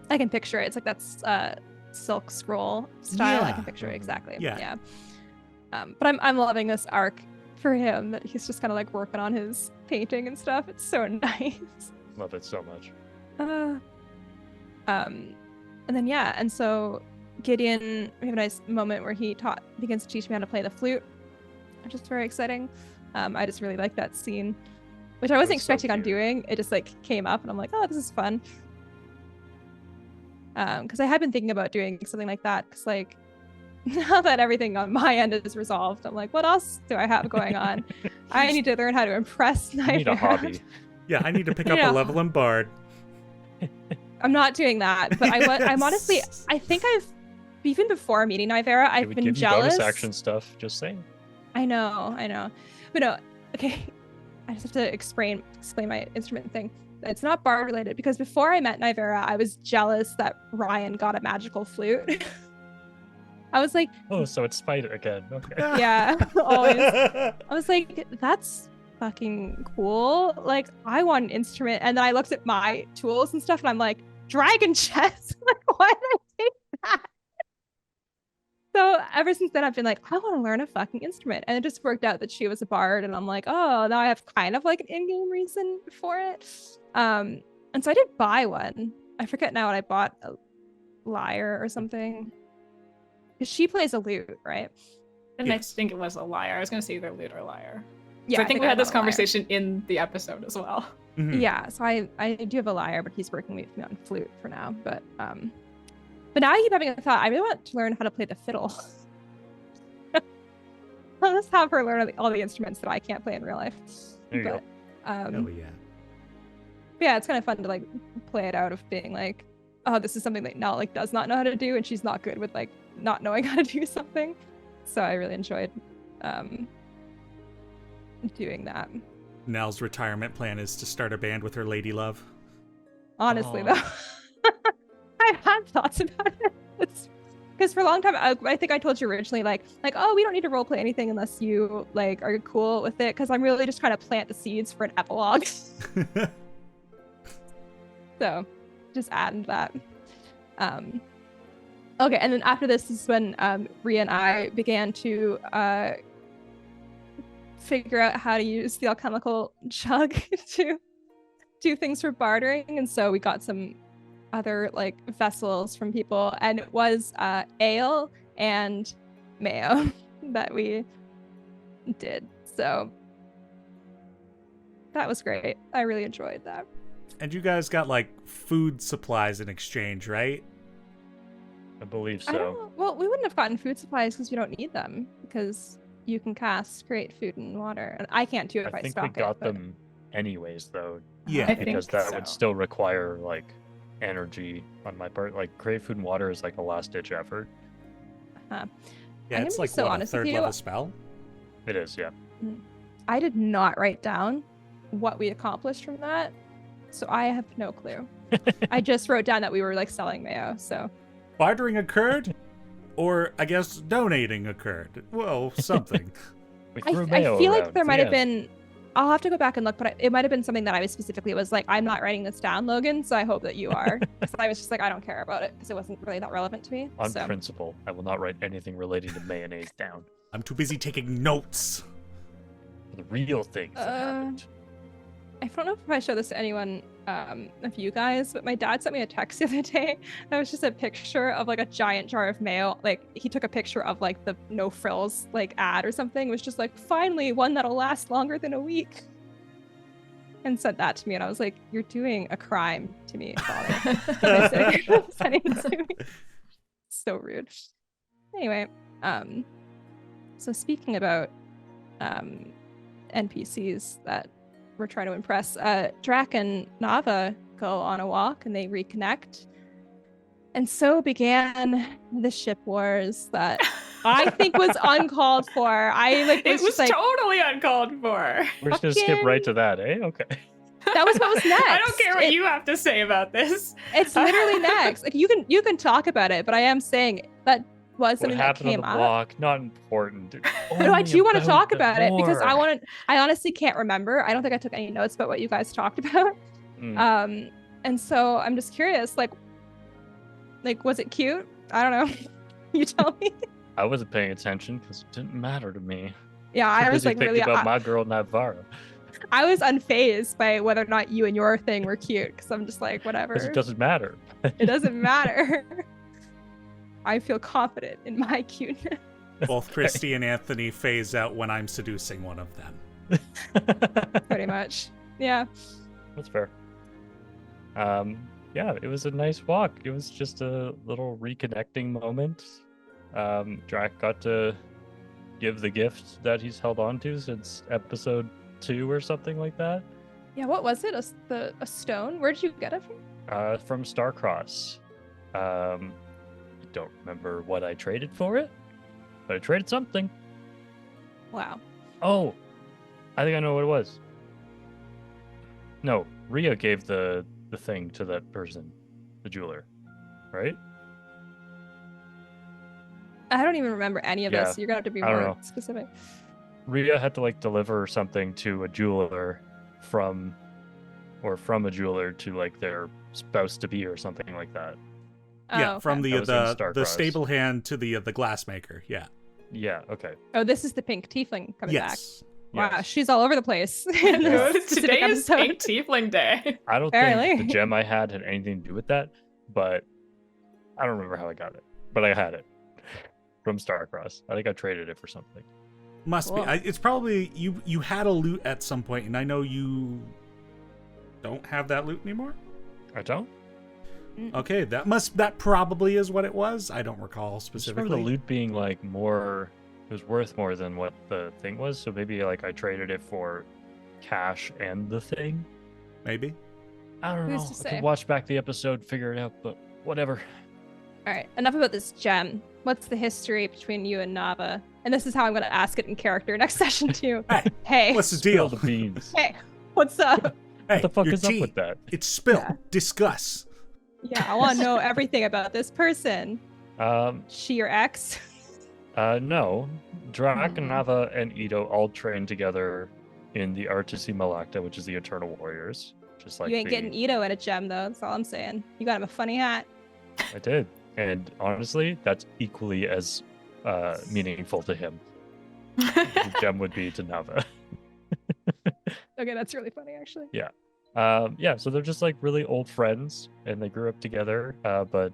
I can picture it. It's like that's silk scroll style. Yeah. I can picture it exactly. Yeah. But I'm loving this arc for him that he's just kind of like working on his painting and stuff. It's so nice. Love it so much. And then and so Gideon, we have a nice moment where he begins to teach me how to play the flute, which is very exciting. I just really like that scene, which I wasn't expecting on doing. It just like came up and I'm like, oh, this is fun. Because I had been thinking about doing something like that because like now that everything on my end is resolved, I'm like, what else do I have going on? I need to learn how to impress Nightmare. You need a hobby. Yeah, I need to pick up a level in Bard. I'm not doing that, but I'm honestly, I think even before meeting Nivera, I've been give jealous. You bonus action stuff, just saying. I know. But no, okay. I just have to explain my instrument thing. It's not Bard related because before I met Nivera, I was jealous that Ryan got a magical flute. I was like, oh, so it's Spider again. Okay. Yeah, always. I was like, that's fucking cool. Like, I want an instrument. And then I looked at my tools and stuff and I'm like, dragon chest. Like, why did I take that? So ever since then, I've been like, I want to learn a fucking instrument. And it just worked out that she was a bard. And I'm like, oh, now I have kind of like an in-game reason for it. And so I did buy one. I forget now what I bought, a lyre or something. Because she plays a lute, right? And Yes. I think it was a lyre. I was going to say either lute or lyre. Yeah, So I think we had this bought a lyre. conversation in the episode as well. Mhm. Yeah, so I do have a lyre, but he's working with me on flute for now. But now I keep having a thought. I really want to learn how to play the fiddle. I'll just have her learn all the instruments that I can't play in real life. There you but, Oh yeah. yeah, it's kind of fun to like play it out of being like, oh, this is something that Nell like does not know how to do, and she's not good with like not knowing how to do something. So I really enjoyed doing that. Nell's retirement plan is to start a band with her lady love. Honestly, Aw. though, I've had thoughts about it. Because for a long time, I think I told you originally, like, oh, we don't need to roleplay anything unless you like are cool with it. Because I'm really just trying to plant the seeds for an epilogue. So, just adding that. Okay, and then after this is when Rhea and I began to figure out how to use the alchemical jug to do things for bartering, and so we got some other like vessels from people, and it was ale and mayo that we did. So that was great. I really enjoyed that. And you guys got like food supplies in exchange, right? I believe I don't so. know. Well, we wouldn't have gotten food supplies because we don't need them, because you can create food and water, and I can't do it if I I think we stock got it. But them anyways, though, Yeah. I because think that would so. still require like energy on my part. Like create food and water is like a last ditch effort. Yeah, I'm it's gonna be like so what, a honest with third you. level spell? It is, yeah. I did not write down what we accomplished from that, so I have no clue. I just wrote down that we were like selling mayo. So Bartering occurred? Or I guess donating occurred. Well, something. We I threw mayo feel like around, there so might have yeah. been. I'll have to go back and look, but it might have been something that I was specifically was like, I'm not writing this down, Logan. So I hope that you are. Because I was just like, I don't care about it because it wasn't really that relevant to me. On So principle, I will not write anything relating to mayonnaise down. I'm too busy taking notes. The real things that happened. I don't know if I showed this to anyone of you guys, but my dad sent me a text the other day. That was just a picture of like a giant jar of mayo. Like he took a picture of like the no frills like ad or something. It was just like, finally one that'll last longer than a week. And sent that to me, and I was like, "You're doing a crime to me, Father." Sending it to me. So rude. Anyway, so speaking about NPCs that we're trying to impress, Draq and Nava go on a walk and they reconnect. And so began the ship wars that I think was uncalled for. I like It was just, like, totally uncalled for. We're just gonna skip right to that, eh? Okay. that was what was next. I don't care what you have to say about this. It's literally next. Like you can talk about it, but I am saying that was What something that happened on came the up. block? Not important. No, I do want to talk the about it because war. I honestly can't remember. I don't think I took any notes about what you guys talked about. Mm. And so I'm just curious, like was it cute? I don't know. You tell me. I wasn't paying attention because it didn't matter to me. Yeah, I was Busy like thinking really. about my girl Navarra. I was unfazed by whether or not you and your thing were cute because I'm just like whatever. Because it doesn't matter. It doesn't matter. I feel confident in my cuteness. Both Christy and Anthony phase out when I'm seducing one of them. Pretty much. Yeah. That's fair. Yeah, it was a nice walk. It was just a little reconnecting moment. Draq got to give the gift that he's held on to since episode 2 or something like that. Yeah, what was it? A stone? Where did you get it from? From Starcross. I don't remember what I traded for it, but I traded something. Wow. Oh, I think I know what it was. No, Rhea gave the thing to that person, the jeweler, right? I don't even remember any of Yeah, this. You're gonna have to be I don't more know. specific. Rhea had to like deliver something to a jeweler from or from a jeweler to like their spouse to be or something like that. Yeah, Oh, from okay. That was in the Starcross. stable hand to the glassmaker. Yeah. Yeah. Okay. Oh, this is the pink tiefling coming back. Yes. Wow, Yes. she's all over the place. in this specific Today is episode. Pink Tiefling Day. I don't Apparently. think the gem I had anything to do with that, but I don't remember how I got it. But I had it from Starcross. I think I traded it for something. Must Cool. be. It's probably you had a loot at some point, and I know you don't have that loot anymore. I don't. Okay, that probably is what it was. I don't recall I just remember specifically. the loot being like more. It was worth more than what the thing was. So maybe like I traded it for cash and the thing. Maybe. I don't know. Who's to I say? could watch back the episode, figure it out, but whatever. All right, enough about this gem. What's the history between you and Nava? And this is how I'm going to ask it in character next session too. Hey, Hey, what's the Spill deal? the beans. hey, what's up? Hey, What the fuck your is tea. up with that? It's spill. Yeah. Discuss. Yeah, I want to know everything about this person. She your ex? No. Draq, Hmm. Nava, and Ito all trained together in the Artisi Malacta, which is the Eternal Warriors. Just like You ain't getting Ito in a gem though. That's all I'm saying. You got him a funny hat. I did. And honestly, that's equally as meaningful to him. The gem would be to Nava. Okay, that's really funny actually. Yeah, so they're just like really old friends and they grew up together, but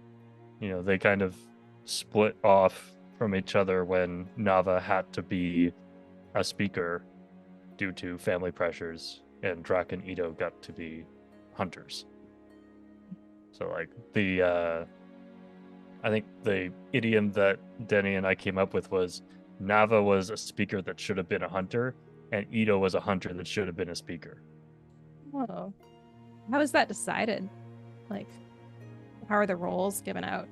you know, they kind of split off from each other when Nava had to be a speaker due to family pressures, and Draq and Ito got to be hunters. So like I think the idiom that Denny and I came up with was Nava was a speaker that should have been a hunter, and Ito was a hunter that should have been a speaker. Oh, how is that decided? Like, how are the roles given out?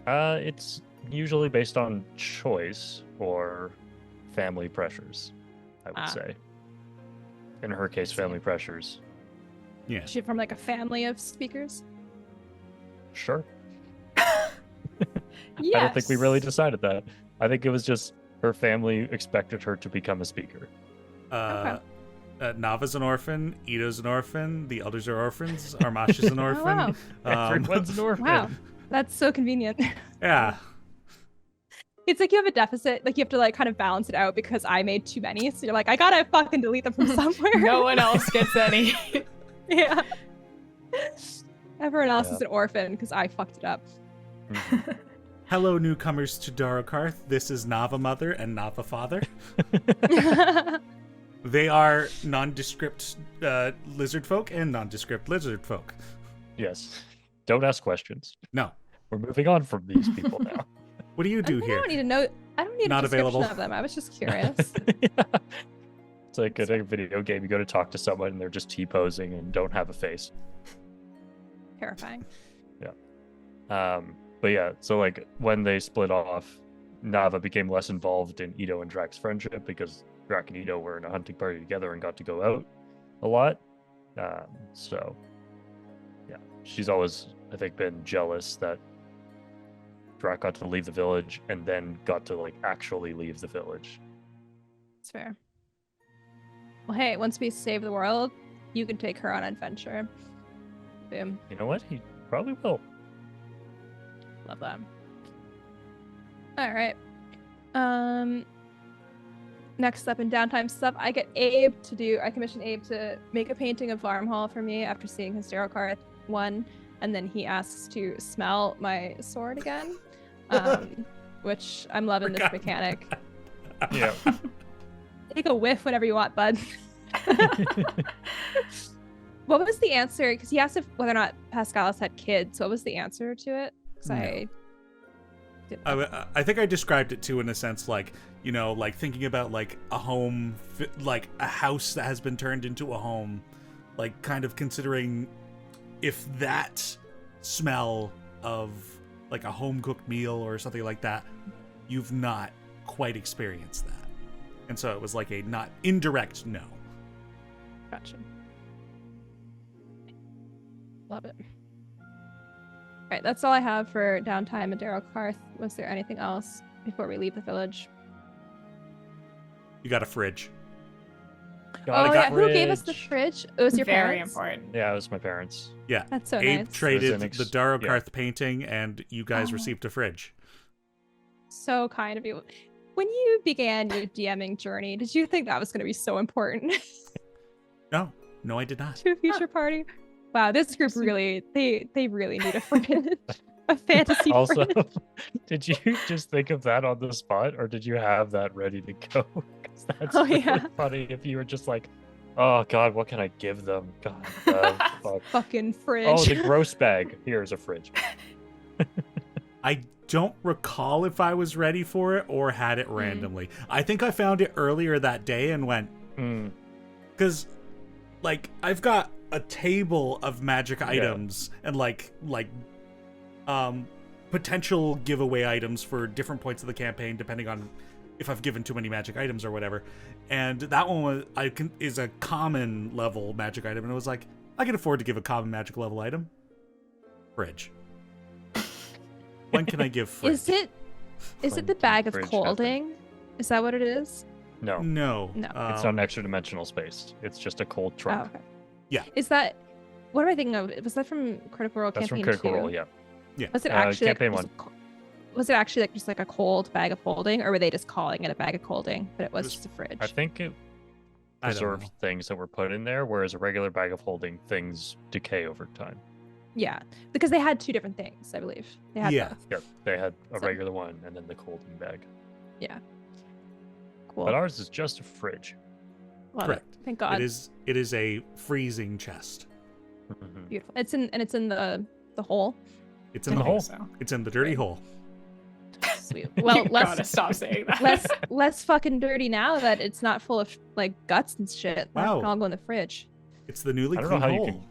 It's usually based on choice or family pressures, I would say. In her case, family pressures. Yeah. Is she from like a family of speakers? Sure. Yes. I don't think we really decided that. I think it was just her family expected her to become a speaker. Nava's an orphan. Ito's an orphan. The elders are orphans. Armash is an orphan. wow. Everyone's an orphan. Wow, that's so convenient. Yeah. It's like you have a deficit, like you have to like kind of balance it out because I made too many. So you're like, I gotta fucking delete them from somewhere. No one else gets any. Yeah. Everyone else Yeah. is an orphan because I fucked it up. Mhm. Hello, newcomers to Darokarth. This is Nava Mother and Nava Father. They are nondescript lizard folk and nondescript lizard folk. Yes. Don't ask questions. No. We're moving on from these people now. What do you do I here? don't need to know. I don't need Not a description available. of them. I was just curious. It's like in a video game, you go to talk to someone and they're just T-posing and don't have a face. Terrifying. But yeah, so like when they split off, Nava became less involved in Ito and Draq's friendship because Draq and Ito were in a hunting party together and got to go out a lot. So yeah, she's always, I think, been jealous that Draq got to leave the village and then got to like actually leave the village. It's fair. Well, hey, once we save the world, you can take her on an adventure. Boom. You know what? He probably will. Love that. All right. Next up in downtime stuff, I commission Abe to make a painting of Varmhall for me after seeing his Darokarth one, and then he asks to smell my sword again, which I'm loving this Forgot. mechanic. Yeah. Take a whiff whenever you want, bud. What was the answer? Because he asked if whether or not Pascalis had kids. What was the answer to it? Because I think I described it too in a sense like, you know, like thinking about like a home, like a house that has been turned into a home, like kind of considering if that smell of like a home cooked meal or something like that, you've not quite experienced that. And so it was like a not indirect no. Gotcha. Love it. All right, that's all I have for downtime at Darokarth. Was there anything else before we leave the village? You got a fridge. Oh yeah, who fridge. gave us the fridge? It was your Very parents? important. Yeah, it was my parents. Yeah. That's so Abe nice. traded It was the Darokarth painting, and you guys Oh. received a fridge. So kind of you. When you began your DMing journey, did you think that was going to be so important No, I did not. to a future party? Wow, this group really, they really need a fridge. A fantasy Also, fridge. did you just think of that on the spot, or did you have that ready to go? 'Cause that's Oh, really yeah. funny if you were just like, oh god, what can I give them? God, fuck. Fucking fridge. Oh, the gross bag. Here's a fridge. I don't recall if I was ready for it or had it randomly. I think I found it earlier that day and went, Mm. because, like, I've got a table of magic items and potential giveaway items for different points of the campaign, depending on if I've given too many magic items or whatever. And that one is a common level magic item, and it was like, I can afford to give a common magic level item. Fridge. When can I give fridge? Is it the bag of Fridge colding? Is that what it is? No, No. No. it's not an extra dimensional space. It's just a cold Oh, trunk. okay. Yeah. Is that, what am I thinking of? Was that from Critical Role That's from Campaign Critical 2? Role, yeah. Was it actually Campaign like, was it actually like just like a cold bag of holding, or were they just calling it a bag of holding, but it was just a fridge? I think it I don't preserved know. things that were put in there, whereas a regular bag of holding things decay over time. Yeah, because they had two different things, I believe. They had Yeah. both. Yep, they had a So- regular one and then the colding bag. Cool. But ours is just a fridge. Love Correct. it. Thank God. It is a freezing chest. Mhm. Beautiful. It's in the hole. It's in In the the hole. hole. It's in the dirty hole. Sweet. Well, You gotta stop saying that. less fucking dirty now that it's not full of like guts and shit. That Wow. can all go in the fridge. It's the newly I don't know clean how you hole. can.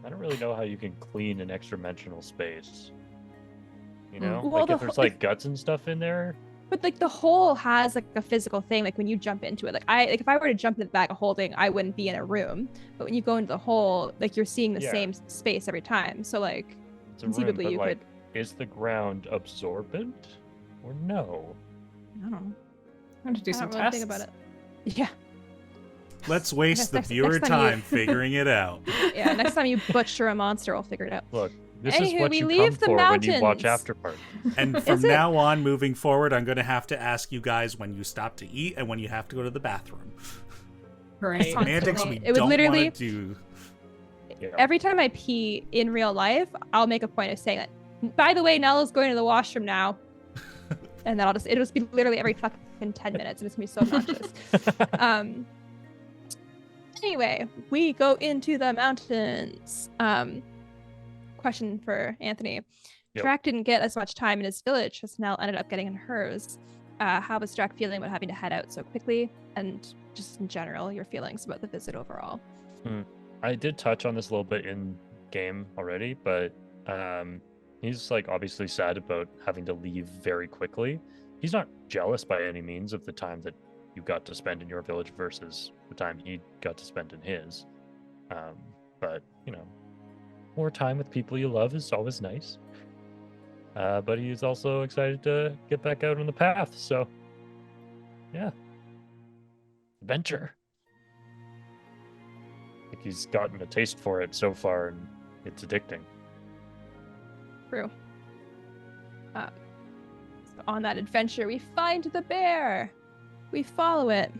I don't really know how you can clean an extra dimensional space. You know, Well, like the if there's whole- like guts and stuff in there. But like the hole has like a physical thing. Like when you jump into it, like if I were to jump into the bag of holding, I wouldn't be in a room. But when you go into the hole, like you're seeing the Yeah. same space every time. So like It's a room, conceivably but you like, could. is the ground absorbent or no? I don't know. I'm going to do I some don't really tests. think about it. Yeah. Let's waste the next viewer time you- time figuring it out. Yeah. Next time you butcher a monster, we'll figure it out. Look, this is Anywho, what we you leave come the for when you watch mountains. After Party. And from Is it? now on, moving forward, I'm going to have to ask you guys when you stop to eat and when you have to go to the bathroom. Right. Semantics we It would don't literally- want to do. Yeah. Every time I pee in real life, I'll make a point of saying that. By the way, Nella's going to the washroom now. And then it'll just be literally every fucking 10 minutes, and it's gonna be so obnoxious. Anyway, we go into the mountains. Question for Anthony. Yep. Draq didn't get as much time in his village as Nell ended up getting in hers. How was Draq feeling about having to head out so quickly? And just in general, your feelings about the visit overall. I did touch on this a little bit in game already, but he's like obviously sad about having to leave very quickly. He's not jealous by any means of the time that you got to spend in your village versus the time he got to spend in his. But you know, more time with people you love is always nice. But he's also excited to get back out on the path. So, yeah, adventure. I think he's gotten a taste for it so far, and it's addicting. True. So on that adventure, we find the bear. We follow it.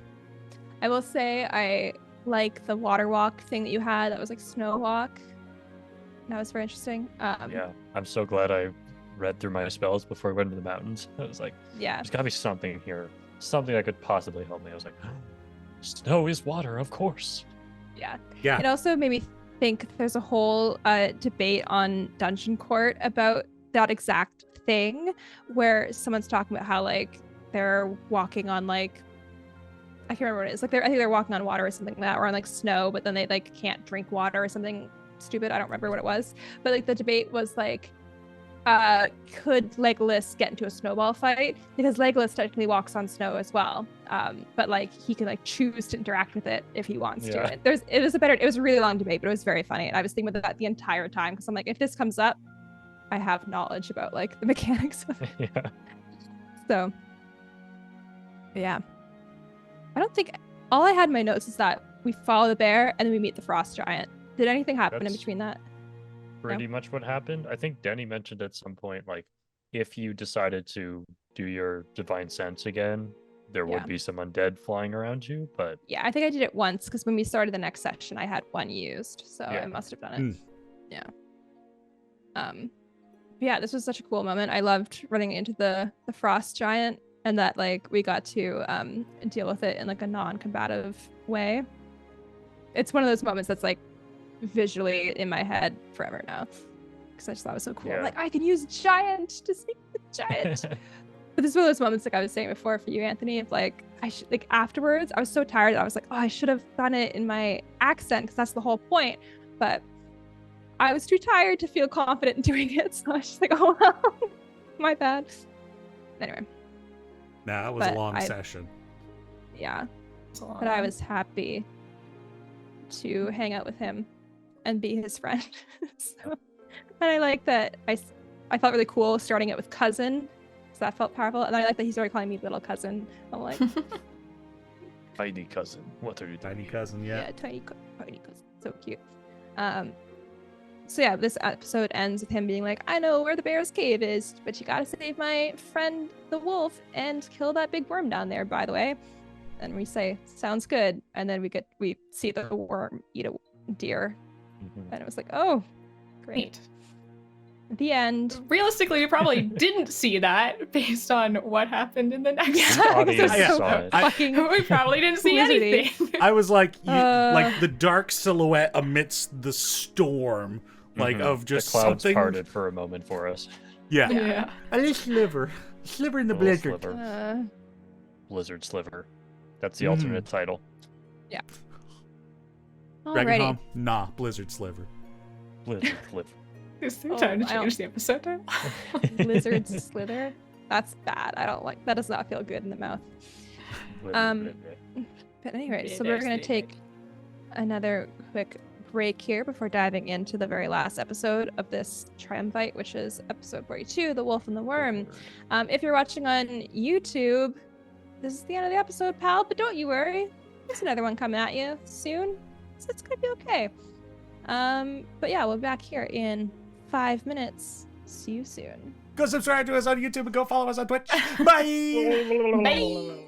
I will say I like the water walk thing that you had. That was like snow walk. That was very interesting. Yeah, I'm so glad I read through my spells before I went into the mountains. I was like, Yeah. there's gotta be something here, something that could possibly help me. I was like, snow is water, of course. Yeah. Yeah. It also made me think there's a whole debate on Dungeon Court about that exact thing, where someone's talking about how like they're walking on like, I can't remember what it is. Like I think they're walking on water or something like that, or on like snow, but then they like can't drink water or something stupid. I don't remember what it was, but like the debate was like, could Legolas get into a snowball fight? Because Legolas technically walks on snow as well, but like he can like choose to interact with it if he wants Yeah. to. It was a really long debate, but it was very funny. And I was thinking about that the entire time because I'm like, if this comes up, I have knowledge about like the mechanics of it. Yeah. So, yeah. I don't think all I had in my notes is that we follow the bear, and then we meet the frost giant. Did anything happen in That's between that? pretty much what happened. I think Denny mentioned at some point, like, if you decided to do your divine sense again, there Yeah. would be some undead flying around you, but Yeah, I think I did it once because when we started the next session, I had one used, so Yeah. I must have done it. Yeah. Yeah, this was such a cool moment. I loved running into the frost giant, and that like we got to deal with it in like a non-combative way. It's one of those moments that's like visually in my head forever now, because I just thought it was so cool. Yeah. Like I can use giant to speak the giant. But this is one of those moments, like I was saying before for you, Anthony, of like I should like afterwards. I was so tired that I was like, oh, I should have done it in my accent because that's the whole point. But I was too tired to feel confident in doing it, so I was just like, oh well, my bad. Anyway, Nah, it was a But long I- session. yeah. It's a long But I one. was happy to hang out with him and be his friend. So, and I like that I felt really cool starting it with cousin, so that felt powerful. And I like that he started calling me little cousin. I'm like, tiny cousin, what are you doing? Tiny cousin, yeah. tiny cousin, so cute. So yeah, this episode ends with him being like, I know where the bear's cave is, but you gotta save my friend the wolf and kill that big worm down there, by the way. And we say, sounds good. And then we see the worm eat a deer. Mhm. And it was like, oh, great. Neat. At the end. Realistically, you probably didn't see that based on what happened in the next Yeah, audience Yeah. saw it. Fucking we probably didn't see Wizardy. anything. I was like, Uh. like the dark silhouette amidst the storm, like Mhm. of just the clouds something. parted for a moment for us. Yeah. Yeah. A little sliver in the Little blizzard. sliver. Blizzard Sliver. That's the Mhm. alternate title. Dragon Alrighty. Home? Nah, blizzard sliver. Blizzard Sliver. Is there Oh, time to I don't- change the episode title? Lizard slither. That's bad. I don't like that. Does not feel good in the mouth. Blizzard. But anyway, so we're gonna take another quick break here before diving into the very last episode of this triumvirate, which is episode 42, The Wolf and the Worm. If you're watching on YouTube, this is the end of the episode, pal, but don't you worry. There's another one coming at you soon, so it's gonna be okay. But yeah, we'll be back here in 5 minutes. See you soon. Go subscribe to us on YouTube and go follow us on Twitch. Bye! Bye.